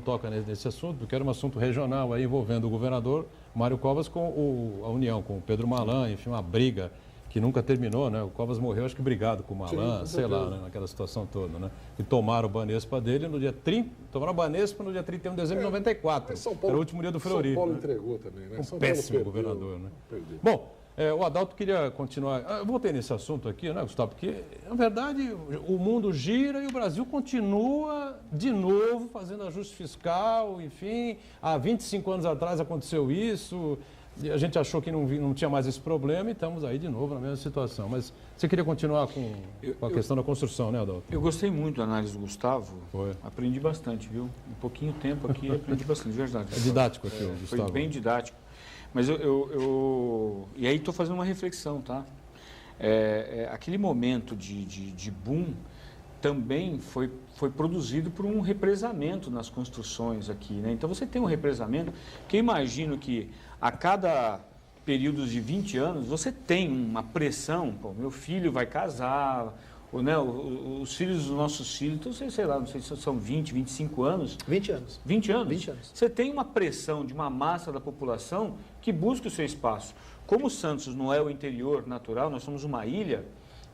toca nesse assunto, porque era um assunto regional aí, envolvendo o governador Mário Covas com a União, com o Pedro Malan, enfim, uma briga que nunca terminou, né? O Covas morreu, acho que brigado com o Malan, sei lá, né? Naquela situação toda, né? E tomaram o Banespa dele no dia 30, tomaram o Banespa no dia 31 de dezembro de 94. Era o último dia do Fleury. São Paulo né? entregou também, né? Um péssimo governador, né? Perdeu. Bom, o Adalto queria continuar. Eu voltei nesse assunto aqui, né, Gustavo? Porque, na verdade, o mundo gira e o Brasil continua, de novo, fazendo ajuste fiscal, enfim. Há 25 anos atrás aconteceu isso, e a gente achou que não tinha mais esse problema e estamos aí de novo na mesma situação. Mas você queria continuar com a questão da construção, né, Adalto? Eu gostei muito da análise do Gustavo. Foi. Aprendi bastante, viu? Um pouquinho tempo aqui, aprendi bastante, de verdade. É didático aqui, Gustavo. Foi bem didático. Mas e aí estou fazendo uma reflexão, tá? Aquele momento de boom também foi produzido por um represamento nas construções aqui, né? Então você tem um represamento que eu imagino que a cada período de 20 anos você tem uma pressão, pô, meu filho vai casar, né, os filhos dos nossos filhos, então, sei lá, não sei se são 20, 25 anos. 20 anos. 20 anos? 20 anos. Você tem uma pressão de uma massa da população que busca o seu espaço. Como Santos não é o interior natural, nós somos uma ilha,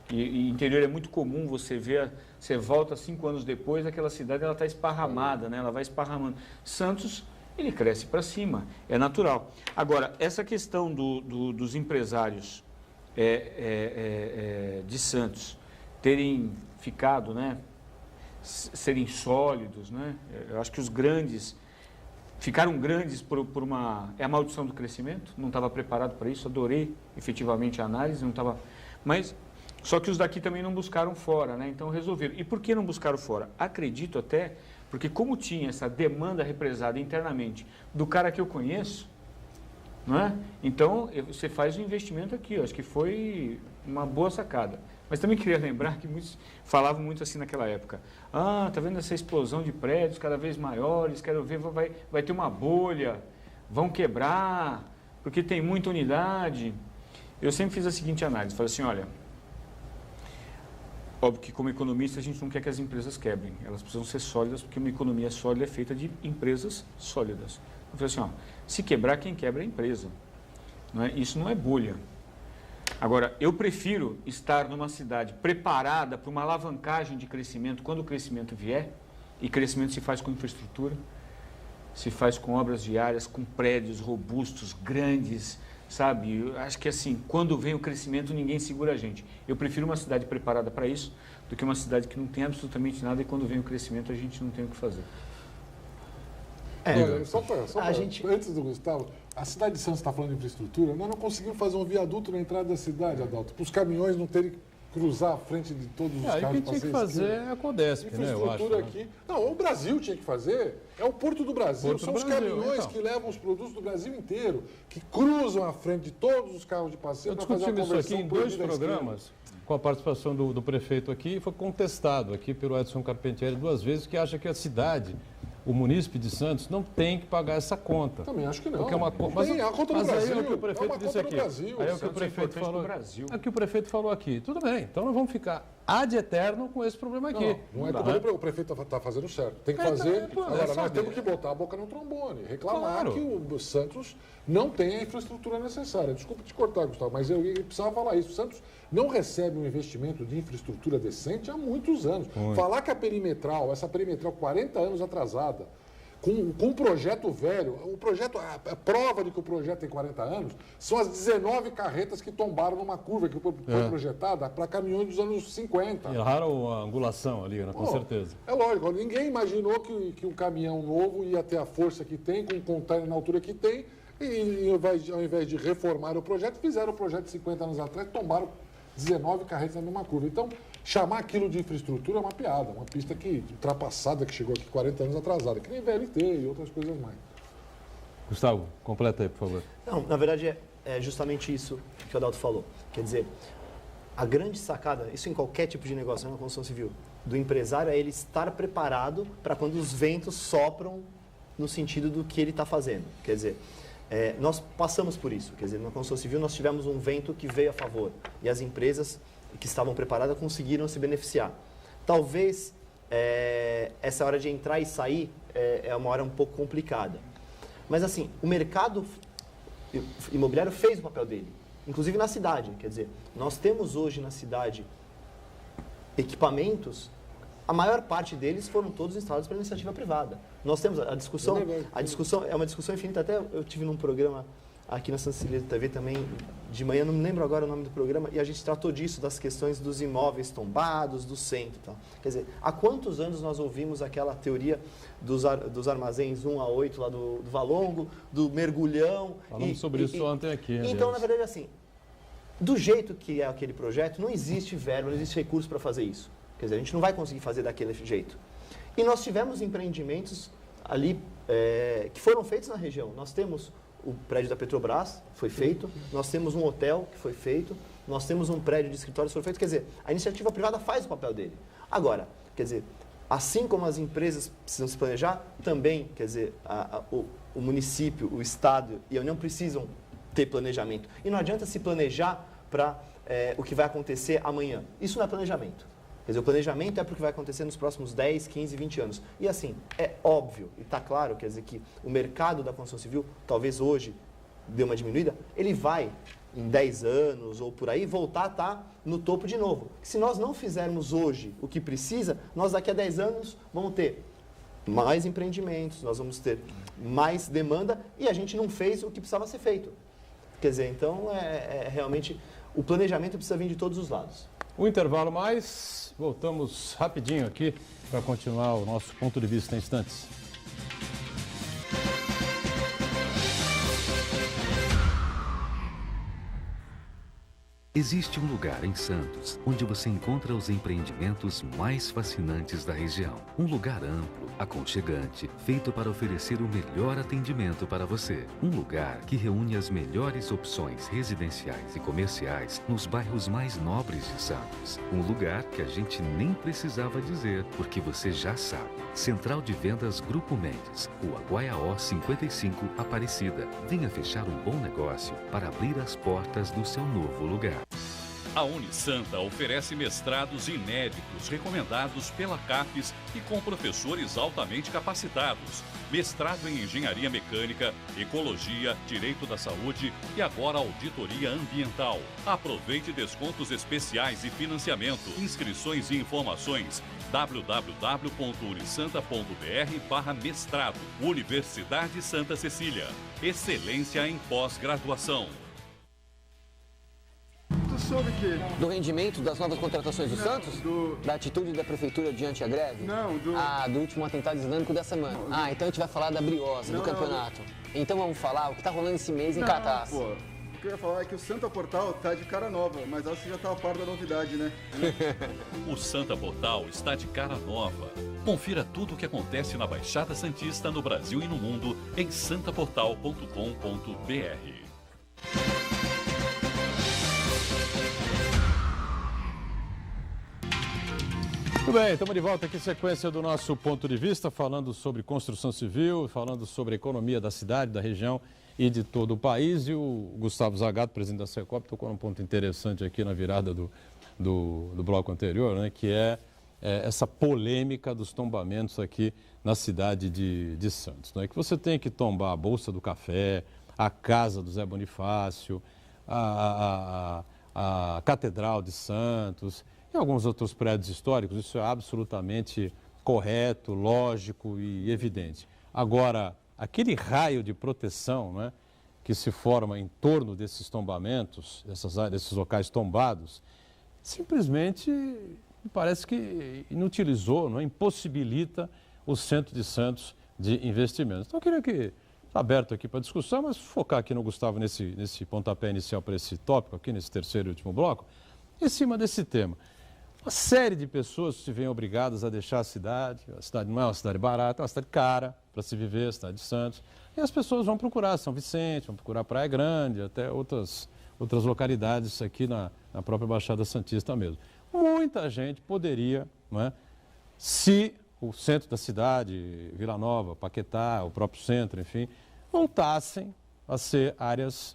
e interior é muito comum você ver, você volta 5 anos depois, aquela cidade ela está esparramada, né, ela vai esparramando. Santos, ele cresce para cima, é natural. Agora, essa questão dos empresários de Santos terem ficado, né, serem sólidos, né? Eu acho que os grandes ficaram grandes por uma... É a maldição do crescimento, não estava preparado para isso, adorei efetivamente a análise, não estava... Mas, só que os daqui também não buscaram fora, né? Então resolveram. E por que não buscaram fora? Acredito até, porque como tinha essa demanda represada internamente do cara que eu conheço, não é? Então, você faz um investimento aqui, eu acho que foi uma boa sacada. Mas também queria lembrar que muitos falavam muito assim naquela época. Ah, tá vendo essa explosão de prédios cada vez maiores, quero ver, vai ter uma bolha, vão quebrar, porque tem muita unidade. Eu sempre fiz a seguinte análise, falei assim, olha, óbvio que como economista a gente não quer que as empresas quebrem, elas precisam ser sólidas, porque uma economia sólida é feita de empresas sólidas. Eu falei assim, ó, se quebrar, quem quebra é a empresa. Não é? Isso não é bolha. Agora, eu prefiro estar numa cidade preparada para uma alavancagem de crescimento quando o crescimento vier, e crescimento se faz com infraestrutura, se faz com obras viárias, com prédios robustos, grandes, sabe? Eu acho que assim, quando vem o crescimento, ninguém segura a gente. Eu prefiro uma cidade preparada para isso do que uma cidade que não tem absolutamente nada e quando vem o crescimento a gente não tem o que fazer. Antes do Gustavo, a cidade de Santos está falando de infraestrutura, nós não conseguimos fazer um viaduto na entrada da cidade, Adalto, para os caminhões não terem que cruzar a frente de todos os carros. Aí quem tinha que fazer é a Codesp, né, eu acho. Infraestrutura aqui. Não, o Brasil tinha que fazer, é o Porto do Brasil, são os caminhões que levam os produtos do Brasil inteiro, que cruzam a frente de todos os carros de passeio para fazer a conversão. Eu discutimos isso aqui em 2 programas, com a participação do prefeito aqui, e foi contestado aqui pelo Edson Carpentieri 2 vezes, que acha que a cidade, o munícipe de Santos, não tem que pagar essa conta. Também acho que não. Porque é uma mas a conta do Brasil. Aí é o que o prefeito disse aqui. Aí é o que o prefeito falou. É o que o prefeito falou aqui. Tudo bem, então nós vamos ficar ad eterno com esse problema aqui. Não é culpa do prefeito, está fazendo certo. Tem que fazer. Agora, nós temos que botar a boca no trombone, reclamar que o Santos não tem a infraestrutura necessária. Desculpa te cortar, Gustavo, mas eu precisava falar isso. O Santos não recebe um investimento de infraestrutura decente há muitos anos. Falar que essa perimetral 40 anos atrasada, com um projeto velho, a prova de que o projeto tem 40 anos, são as 19 carretas que tombaram numa curva que foi projetada para caminhões dos anos 50. Erraram a angulação ali, né, com certeza. É lógico, ninguém imaginou que um caminhão novo ia ter a força que tem, com um container na altura que tem, e ao invés de reformar o projeto, fizeram o projeto 50 anos atrás, tombaram 19 carretas na mesma curva. Então, Chamar aquilo de infraestrutura é uma piada, uma pista ultrapassada, que chegou aqui 40 anos atrasada, que nem VLT e outras coisas mais. Gustavo, completa aí, por favor. Não, na verdade é justamente isso que o Adalto falou. Quer dizer, a grande sacada, isso em qualquer tipo de negócio, na construção civil, do empresário é ele estar preparado para quando os ventos sopram no sentido do que ele está fazendo. Quer dizer, nós passamos por isso. Quer dizer, na construção civil nós tivemos um vento que veio a favor e as empresas que estavam preparadas conseguiram se beneficiar. Talvez essa hora de entrar e sair é uma hora um pouco complicada. Mas assim, o mercado imobiliário fez o papel dele, inclusive na cidade. Quer dizer, nós temos hoje na cidade equipamentos, a maior parte deles foram todos instalados pela iniciativa privada. Nós temos a discussão é uma discussão infinita. Até eu tive num programa aqui na Santa Cecília TV também, de manhã, não me lembro agora o nome do programa, e a gente tratou disso, das questões dos imóveis tombados, do centro e tal. Quer dizer, há quantos anos nós ouvimos aquela teoria dos armazéns 1 a 8 lá do Valongo, do mergulhão... Falamos sobre isso ontem aqui. Então, na verdade, assim, do jeito que é aquele projeto, não existe verba, não existe recurso para fazer isso. Quer dizer, a gente não vai conseguir fazer daquele jeito. E nós tivemos empreendimentos ali que foram feitos na região. Nós temos o prédio da Petrobras, foi feito. Nós temos um hotel que foi feito. Nós temos um prédio de escritórios que foi feito. Quer dizer, a iniciativa privada faz o papel dele. Agora, quer dizer, assim como as empresas precisam se planejar, também, quer dizer, o município, o Estado e a União precisam ter planejamento. E não adianta se planejar para o que vai acontecer amanhã. Isso não é planejamento. Quer dizer, o planejamento é para o que vai acontecer nos próximos 10, 15, 20 anos. E assim, é óbvio, e está claro, quer dizer, que o mercado da construção civil, talvez hoje dê uma diminuída, ele vai, em 10 anos ou por aí, voltar a estar no topo de novo. Se nós não fizermos hoje o que precisa, nós daqui a 10 anos vamos ter mais empreendimentos, nós vamos ter mais demanda e a gente não fez o que precisava ser feito. Quer dizer, então, realmente, o planejamento precisa vir de todos os lados. O intervalo mais, voltamos rapidinho aqui para continuar o nosso ponto de vista em instantes. Existe um lugar em Santos onde você encontra os empreendimentos mais fascinantes da região. Um lugar amplo, aconchegante, feito para oferecer o melhor atendimento para você. Um lugar que reúne as melhores opções residenciais e comerciais nos bairros mais nobres de Santos. Um lugar que a gente nem precisava dizer, porque você já sabe. Central de Vendas Grupo Mendes, Rua Guaiaó 55, Aparecida. Venha fechar um bom negócio para abrir as portas do seu novo lugar. A Unisanta oferece mestrados inéditos recomendados pela CAPES e com professores altamente capacitados. Mestrado em Engenharia Mecânica, Ecologia, Direito da Saúde e agora Auditoria Ambiental. Aproveite descontos especiais e financiamento. Inscrições e informações www.unisanta.br/mestrado. Universidade Santa Cecília. Excelência em pós-graduação. Tu soube que... Do rendimento das novas contratações do Santos? Da atitude da prefeitura diante a greve? Não, do último atentado islâmico da semana. Então a gente vai falar da Briosa, do campeonato. Então vamos falar o que tá rolando esse mês em Catarse. Pô, o que eu ia falar é que o Santa Portal tá de cara nova, mas acho que já tá a par da novidade, né? O Santa Portal está de cara nova. Confira tudo o que acontece na Baixada Santista, no Brasil e no mundo, em santaportal.com.br. Muito bem, estamos de volta aqui, sequência do nosso ponto de vista, falando sobre construção civil, falando sobre a economia da cidade, da região e de todo o país. E o Gustavo Zagato, presidente da Secop, tocou num ponto interessante aqui na virada do bloco anterior, né, que é essa polêmica dos tombamentos aqui na cidade de Santos. Né, que você tem que tombar a Bolsa do Café, a Casa do Zé Bonifácio, a Catedral de Santos... e alguns outros prédios históricos, isso é absolutamente correto, lógico e evidente. Agora, aquele raio de proteção, né, que se forma em torno desses tombamentos, desses locais tombados, simplesmente me parece que inutilizou, não é? Impossibilita o centro de Santos de investimentos. Então, eu queria que, está aberto aqui para discussão, mas focar aqui no Gustavo nesse pontapé inicial para esse tópico, aqui nesse terceiro e último bloco, em cima desse tema. Uma série de pessoas se veem obrigadas a deixar a cidade não é uma cidade barata, é uma cidade cara para se viver, a cidade de Santos. E as pessoas vão procurar São Vicente, vão procurar Praia Grande, até outras localidades aqui na própria Baixada Santista mesmo. Muita gente poderia, não é, se o centro da cidade, Vila Nova, Paquetá, o próprio centro, enfim, voltassem a ser áreas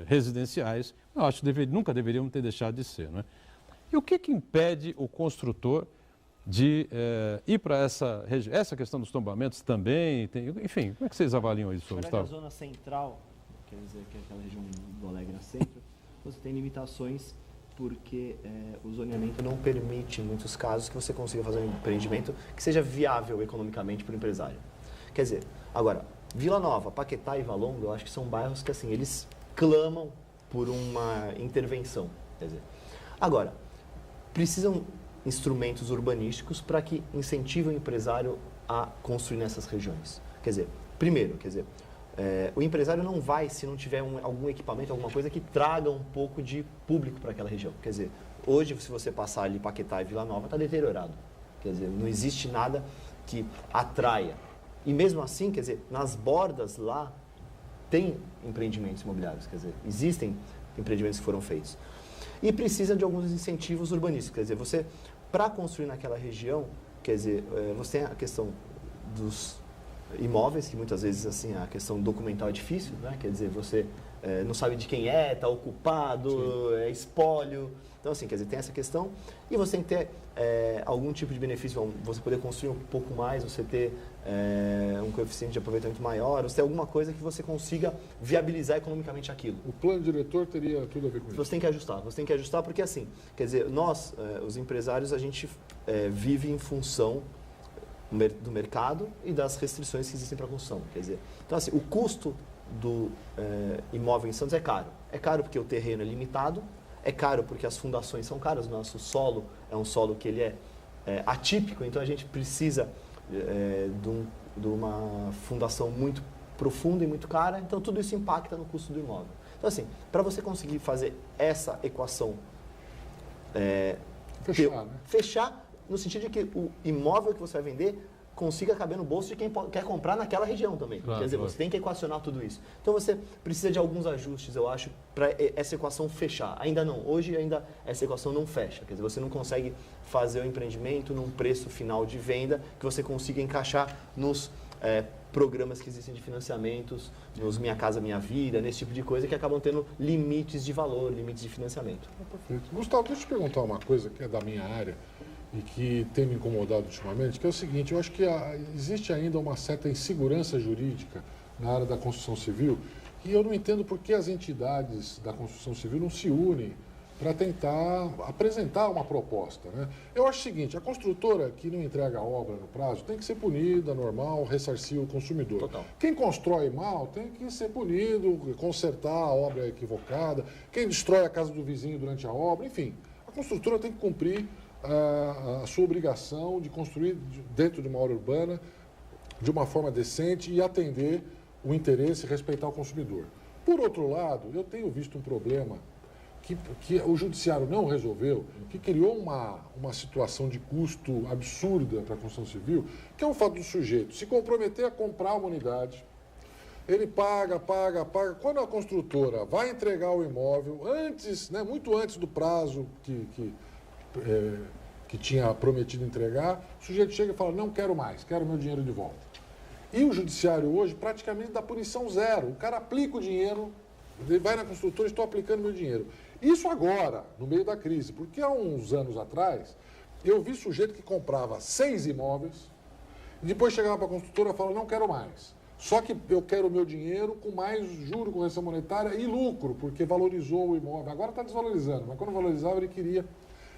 residenciais, eu acho que nunca deveriam ter deixado de ser, não é? E o que impede o construtor de ir para essa questão dos tombamentos também? Enfim, como é que vocês avaliam isso, Gustavo? Na zona central, quer dizer, que é aquela região do Alegre Centro, você tem limitações porque o zoneamento não permite, em muitos casos, que você consiga fazer um empreendimento que seja viável economicamente para o empresário. Quer dizer, agora, Vila Nova, Paquetá e Valongo, eu acho que são bairros que, assim, eles clamam por uma intervenção. Quer dizer, agora, precisam instrumentos urbanísticos para que incentivem o empresário a construir nessas regiões. Quer dizer, primeiro, o empresário não vai se não tiver algum equipamento, alguma coisa que traga um pouco de público para aquela região. Quer dizer, hoje, se você passar ali Paquetá e Vila Nova, está deteriorado. Quer dizer, não existe nada que atraia. E mesmo assim, quer dizer, nas bordas lá, tem empreendimentos imobiliários, quer dizer, existem empreendimentos que foram feitos. E precisa de alguns incentivos urbanísticos, quer dizer, você, para construir naquela região, quer dizer, você tem a questão dos imóveis, que muitas vezes, assim, a questão documental é difícil, né? Quer dizer, você não sabe de quem está ocupado, é espólio. Então, assim, quer dizer, tem essa questão. E você tem que ter algum tipo de benefício, você poder construir um pouco mais, você ter um coeficiente de aproveitamento maior, você ter alguma coisa que você consiga viabilizar economicamente aquilo. O plano diretor teria tudo a ver com isso? Você tem que ajustar porque, assim, quer dizer, nós, os empresários, a gente vive em função do mercado e das restrições que existem para a construção. Quer dizer, então, assim, o custo do imóvel em Santos é caro. É caro porque o terreno é limitado, é caro porque as fundações são caras, o nosso solo é um solo que ele é atípico, então a gente precisa de uma fundação muito profunda e muito cara, então tudo isso impacta no custo do imóvel. Então, assim, para você conseguir fazer essa equação fechar no sentido de que o imóvel que você vai vender consiga caber no bolso de quem quer comprar naquela região também. Claro, quer dizer, você tem que equacionar tudo isso. Então você precisa de alguns ajustes, eu acho, para essa equação fechar. Ainda não, hoje ainda essa equação não fecha. Quer dizer, você não consegue fazer o empreendimento num preço final de venda que você consiga encaixar nos programas que existem de financiamentos, nos Minha Casa Minha Vida, nesse tipo de coisa, que acabam tendo limites de valor, limites de financiamento. Perfeito. Gustavo, deixa eu te perguntar uma coisa que é da minha área e que tem me incomodado ultimamente, que é o seguinte: eu acho que existe ainda uma certa insegurança jurídica na área da construção civil e eu não entendo por que as entidades da construção civil não se unem para tentar apresentar uma proposta, né? Eu acho o seguinte: a construtora que não entrega a obra no prazo tem que ser punida, normal, ressarcir o consumidor. Total. Quem constrói mal tem que ser punido, consertar a obra equivocada, quem destrói a casa do vizinho durante a obra, enfim. A construtora tem que cumprir a sua obrigação de construir dentro de uma área urbana de uma forma decente e atender o interesse e respeitar o consumidor. Por outro lado, eu tenho visto um problema que o judiciário não resolveu, que criou uma situação de custo absurda para a construção civil, que é o fato do sujeito se comprometer a comprar uma unidade, ele paga. Quando a construtora vai entregar o imóvel, antes, né, muito antes do prazo que tinha prometido entregar, o sujeito chega e fala: não quero mais, quero meu dinheiro de volta. E o judiciário hoje praticamente dá punição zero. O cara aplica o dinheiro, ele vai na construtora: estou aplicando meu dinheiro. Isso agora, no meio da crise, porque há uns anos atrás, eu vi sujeito que comprava 6 imóveis e depois chegava para a construtora e falava: não quero mais. Só que eu quero o meu dinheiro com mais juro, correção monetária e lucro, porque valorizou o imóvel. Agora está desvalorizando, mas quando valorizava ele queria.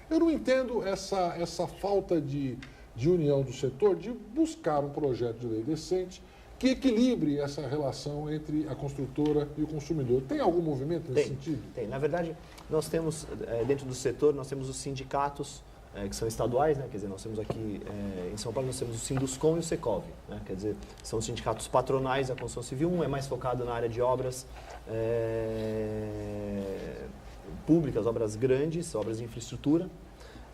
Eu não entendo essa falta de união do setor, de buscar um projeto de lei decente que equilibre essa relação entre a construtora e o consumidor. Tem algum movimento nesse sentido? Tem. Na verdade, nós temos, dentro do setor, nós temos os sindicatos que são estaduais, né? Quer dizer, nós temos aqui em São Paulo, nós temos o Sinduscom e o Secov, né? Quer dizer, são os sindicatos patronais da construção civil. Um é mais focado na área de obras públicas, obras grandes, obras de infraestrutura.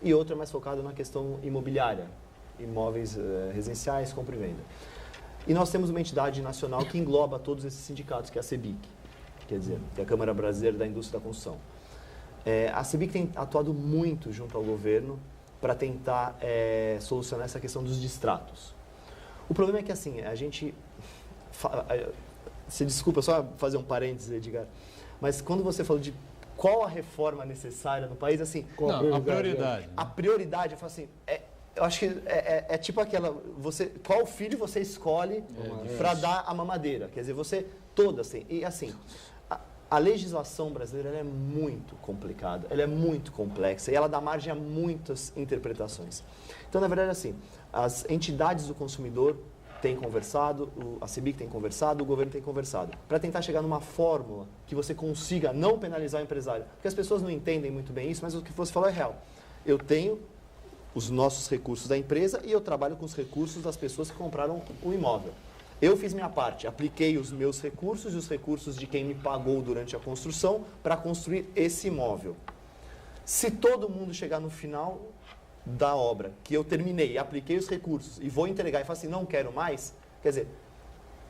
e outro é mais focado na questão imobiliária, imóveis residenciais, compra e venda. E nós temos uma entidade nacional que engloba todos esses sindicatos, que é a CEBIC, quer dizer, que é a Câmara Brasileira da Indústria da Construção. A CEBIC tem atuado muito junto ao governo para tentar solucionar essa questão dos distratos. O problema é que, assim, a gente... Se desculpa, só fazer um parênteses, Edgar, mas quando você falou de qual a reforma necessária no país, assim... Não, a prioridade. A prioridade, eu falo assim, eu acho que é tipo aquela... qual filho você escolhe para dar a mamadeira? Quer dizer, você... Todas têm. E, assim... A legislação brasileira ela é muito complicada, ela é muito complexa e ela dá margem a muitas interpretações. Então, na verdade, assim, as entidades do consumidor têm conversado, a CEBIC tem conversado, o governo tem conversado, para tentar chegar numa fórmula que você consiga não penalizar o empresário. Porque as pessoas não entendem muito bem isso, mas o que você falou é real. Eu tenho os nossos recursos da empresa e eu trabalho com os recursos das pessoas que compraram o imóvel. Eu fiz minha parte, apliquei os meus recursos e os recursos de quem me pagou durante a construção para construir esse imóvel. Se todo mundo chegar no final da obra, que eu terminei, apliquei os recursos e vou entregar e falar assim, não quero mais, quer dizer,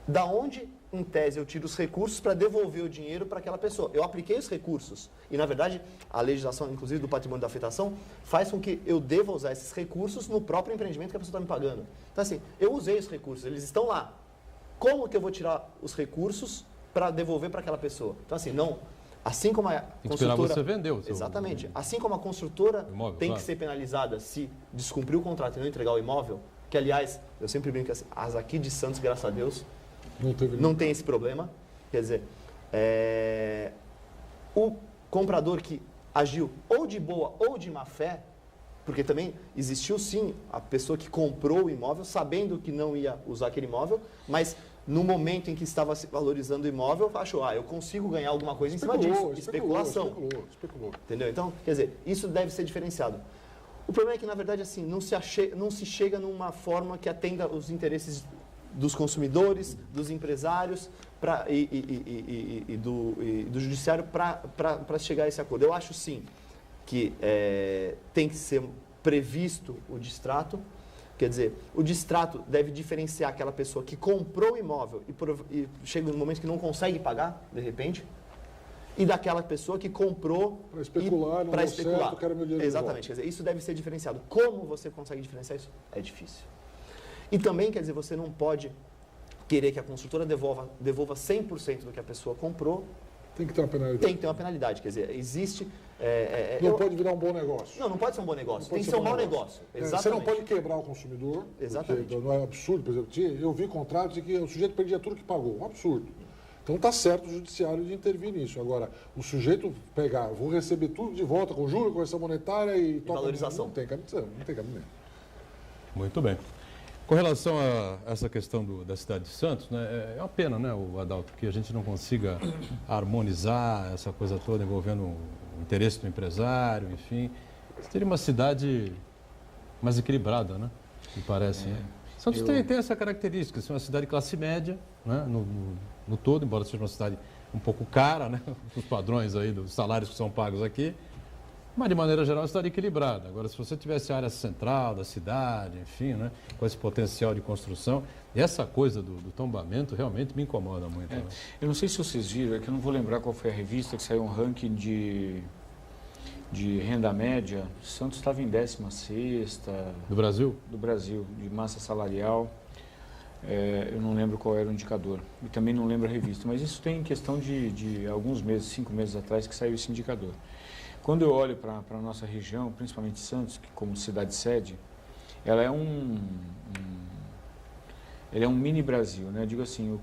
da onde, em tese, eu tiro os recursos para devolver o dinheiro para aquela pessoa? Eu apliquei os recursos e, na verdade, a legislação, inclusive, do patrimônio da afetação, faz com que eu deva usar esses recursos no próprio empreendimento que a pessoa está me pagando. Então, assim, eu usei os recursos, eles estão lá. Como que eu vou tirar os recursos para devolver para aquela pessoa? Então, assim, não... Assim como a construtora... Você vendeu. Exatamente. Assim como a construtora imóvel, tem que ser penalizada se descumprir o contrato e não entregar o imóvel, que, aliás, eu sempre brinco assim, as aqui de Santos, graças a Deus, não tem esse problema. Quer dizer, o comprador que agiu ou de boa ou de má fé, porque também existiu, sim, a pessoa que comprou o imóvel sabendo que não ia usar aquele imóvel, mas no momento em que estava se valorizando o imóvel, achou, eu consigo ganhar alguma coisa em cima disso. Especulação. Especulou. Entendeu? Então, quer dizer, isso deve ser diferenciado. O problema é que, na verdade, assim, não se chega numa forma que atenda os interesses dos consumidores, dos empresários e do judiciário para chegar a esse acordo. Eu acho, sim, que tem que ser previsto o distrato. Quer dizer, o distrato deve diferenciar aquela pessoa que comprou o imóvel e chega no momento que não consegue pagar, de repente, e daquela pessoa que comprou para especular, não deu certo, quero meu dinheiro. Exatamente, quer dizer, isso deve ser diferenciado. Como você consegue diferenciar isso? É difícil. E também, quer dizer, você não pode querer que a construtora devolva 100% do que a pessoa comprou. Tem que ter uma penalidade. Tem que ter uma penalidade, quer dizer, existe... não pode virar um bom negócio. Não pode ser um bom negócio. Tem que ser um mau negócio. Exatamente. Você não pode quebrar o consumidor. Exatamente. Não é absurdo, por exemplo, eu vi contratos em que o sujeito perdia tudo que pagou. Um absurdo. Então está certo o judiciário de intervir nisso. Agora, o sujeito pegar, vou receber tudo de volta com juros, correção monetária e valorização. Não tem cabimento. Muito bem. Com relação a essa questão da cidade de Santos, né, é uma pena, né, o Adalto, que a gente não consiga harmonizar essa coisa toda envolvendo o interesse do empresário, enfim. Seria uma cidade mais equilibrada, né, me parece. Né? Santos tem essa característica, ser uma cidade de classe média, né, no todo, embora seja uma cidade um pouco cara, né, os padrões aí dos salários que são pagos aqui. Mas, de maneira geral, uma cidade equilibrada. Agora, se você tivesse a área central da cidade, enfim, né, com esse potencial de construção, essa coisa do tombamento realmente me incomoda muito. Né? Eu não sei se vocês viram, é que eu não vou lembrar qual foi a revista que saiu um ranking de renda média. Santos estava em 16ª. Do Brasil? Do Brasil, de massa salarial. Eu não lembro qual era o indicador. E também não lembro a revista. Mas isso tem questão de alguns meses, 5 meses atrás, que saiu esse indicador. Quando eu olho para a nossa região, principalmente Santos, que como cidade-sede, ela é um mini Brasil, né? Eu digo assim,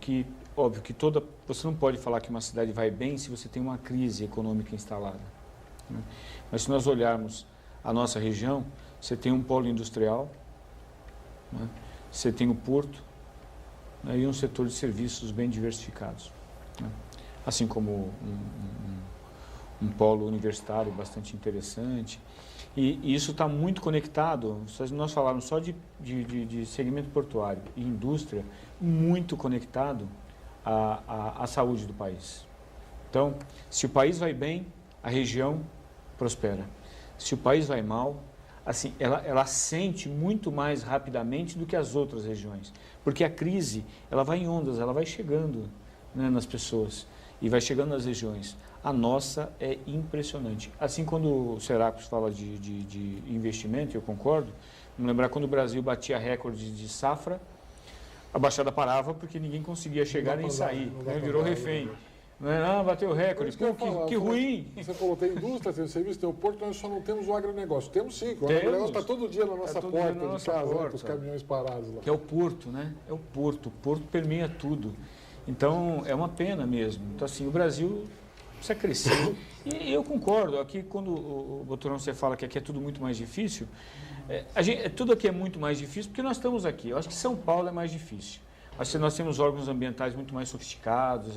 óbvio que você não pode falar que uma cidade vai bem se você tem uma crise econômica instalada. Né? Mas se nós olharmos a nossa região, você tem um polo industrial, né? Você tem o porto, né? E um setor de serviços bem diversificados, né? Assim como um polo universitário bastante interessante. E isso está muito conectado, nós falamos só de segmento portuário e indústria, muito conectado à saúde do país. Então, se o país vai bem, a região prospera. Se o país vai mal, assim, ela sente muito mais rapidamente do que as outras regiões. Porque a crise, ela vai em ondas, ela vai chegando, né, nas pessoas e vai chegando nas regiões. A nossa é impressionante. Assim, quando o Serapis fala de investimento, eu concordo, vamos lembrar quando o Brasil batia recorde de safra, a Baixada parava porque ninguém conseguia chegar nem sair, né, virou refém. Não, bateu o recorde. Que ruim. Você falou, tem indústria, tem serviço, tem o porto, nós só não temos o agronegócio. Temos sim, o agronegócio está todo dia na nossa porta de casa, com os caminhões parados lá. Que é o porto, né? É o porto. O porto permeia tudo. Então, é uma pena mesmo. Então, assim, o Brasil precisa crescer. E eu concordo. Aqui, quando o Boturão, você fala que aqui é tudo muito mais difícil, tudo aqui é muito mais difícil porque nós estamos aqui. Eu acho que São Paulo é mais difícil. Acho que nós temos órgãos ambientais muito mais sofisticados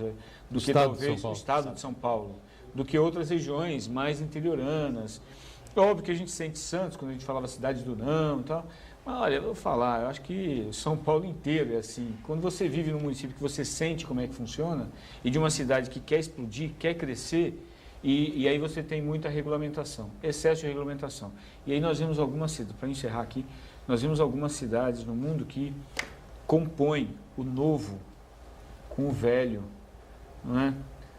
do que talvez o estado de São Paulo, do que outras regiões mais interioranas. É óbvio que a gente sente Santos, quando a gente falava cidade do não e tal. Mas olha, eu vou falar, eu acho que São Paulo inteiro é assim. Quando você vive num município que você sente como é que funciona, e de uma cidade que quer explodir, quer crescer, e aí você tem muita regulamentação, excesso de regulamentação. E aí nós vemos algumas cidades, para encerrar aqui, nós vemos algumas cidades no mundo que compõem o novo com o velho, não é?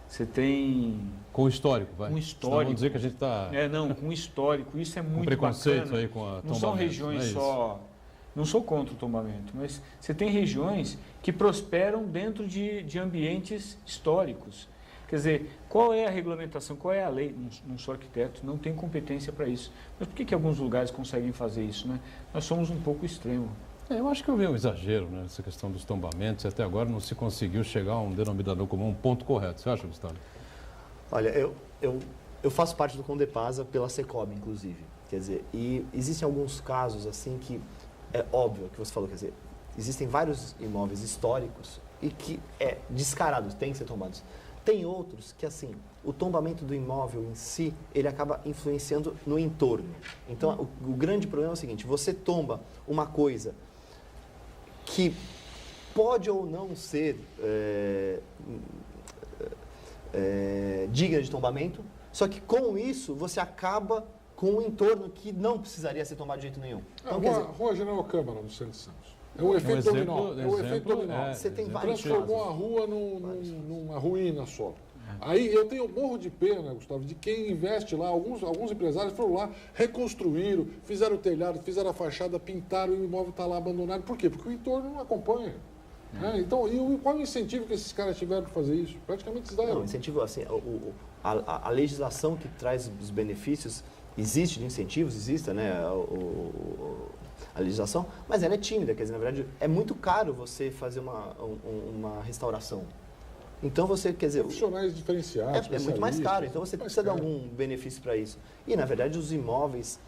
Você tem... Com o histórico, vai. Com o histórico. Vamos dizer que a gente está... com o histórico. Isso é muito preconceito bacana. Aí com a não são regiões só... Não sou contra o tombamento, mas você tem regiões que prosperam dentro de ambientes históricos. Quer dizer, qual é a regulamentação, qual é a lei? Não sou arquiteto, não tenho competência para isso. Mas por que alguns lugares conseguem fazer isso, né? Nós somos um pouco extremo. Eu acho que houve um exagero, né, nessa questão dos tombamentos. Até agora não se conseguiu chegar a um denominador comum, um ponto correto. Você acha, Gustavo? Olha, eu faço parte do Condepasa pela Secob, inclusive. Quer dizer, e existem alguns casos assim que é óbvio que você falou, quer dizer, existem vários imóveis históricos e que é descarado, tem que ser tombados. Tem outros que, assim, o tombamento do imóvel em si, ele acaba influenciando no entorno. Então, o grande problema é o seguinte, você tomba uma coisa que pode ou não ser digna de tombamento, só que com isso você acaba com um entorno que não precisaria ser tombado de jeito nenhum. Então, Rua General Câmara, no centro de Santos. É o efeito dominó. É o efeito dominó. Você tem vários transformou a rua numa ruína só. Aí eu tenho morro de pena, Gustavo, de quem investe lá. Alguns empresários foram lá, reconstruíram, fizeram o telhado, fizeram a fachada, pintaram e o imóvel está lá abandonado. Por quê? Porque o entorno não acompanha. Então, qual o incentivo que esses caras tiveram para fazer isso? Praticamente zero. Não, incentivo assim, a legislação que traz os benefícios, existe de incentivos, existe, né? A legislação, mas ela é tímida, quer dizer, na verdade, é muito caro você fazer uma restauração. Então você, quer dizer... Profissionais diferenciados, é muito mais caro, então você precisa dar algum benefício para isso. E, na verdade, os imóveis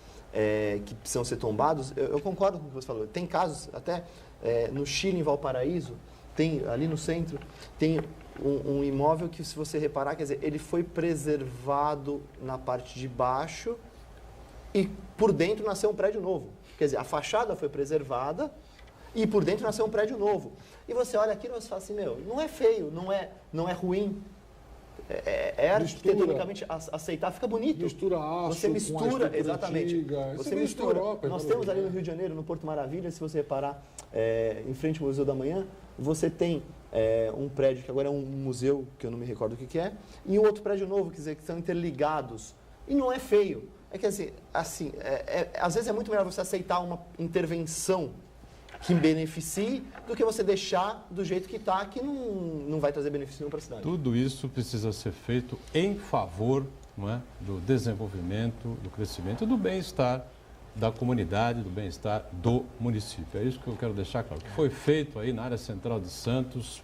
que precisam ser tombados, eu concordo com o que você falou, tem casos, até no Chile, em Valparaíso, tem, ali no centro, tem um imóvel que, se você reparar, quer dizer, ele foi preservado na parte de baixo e por dentro nasceu um prédio novo. Quer dizer, a fachada foi preservada e por dentro nasceu um prédio novo. E você olha aquilo e você fala assim, não é feio, não é ruim. Arquitetonicamente aceitar, fica bonito. Mistura aço, você mistura, com a exatamente. Antiga. Você mistura. Nós temos ali no Rio de Janeiro, no Porto Maravilha, se você reparar, em frente ao Museu da Manhã, você tem um prédio que agora é um museu, que eu não me recordo o que é, e um outro prédio novo, quer dizer, que são interligados. E não é feio. É que assim, às vezes é muito melhor você aceitar uma intervenção que beneficie do que você deixar do jeito que está, que não vai trazer benefício nenhum para a cidade. Tudo isso precisa ser feito em favor, não é, do desenvolvimento, do crescimento e do bem-estar da comunidade, do bem-estar do município. É isso que eu quero deixar claro. O que foi feito aí na área central de Santos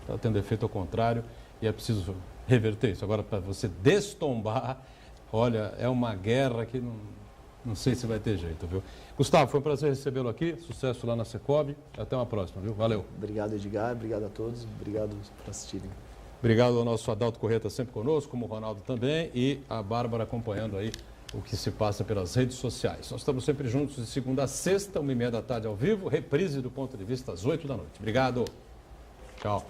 está tendo efeito ao contrário e é preciso reverter isso. Agora, para você destombar, olha, é uma guerra que não sei se vai ter jeito, viu? Gustavo, foi um prazer recebê-lo aqui. Sucesso lá na Secob. Até uma próxima, viu? Valeu. Obrigado, Edgar. Obrigado a todos. Obrigado por assistirem. Obrigado ao nosso Adalto Corrêa, tá sempre conosco, como o Ronaldo também, e a Bárbara acompanhando aí o que se passa pelas redes sociais. Nós estamos sempre juntos de segunda a sexta, 1h30 da tarde ao vivo, reprise do Ponto de Vista às 8 da noite. Obrigado. Tchau.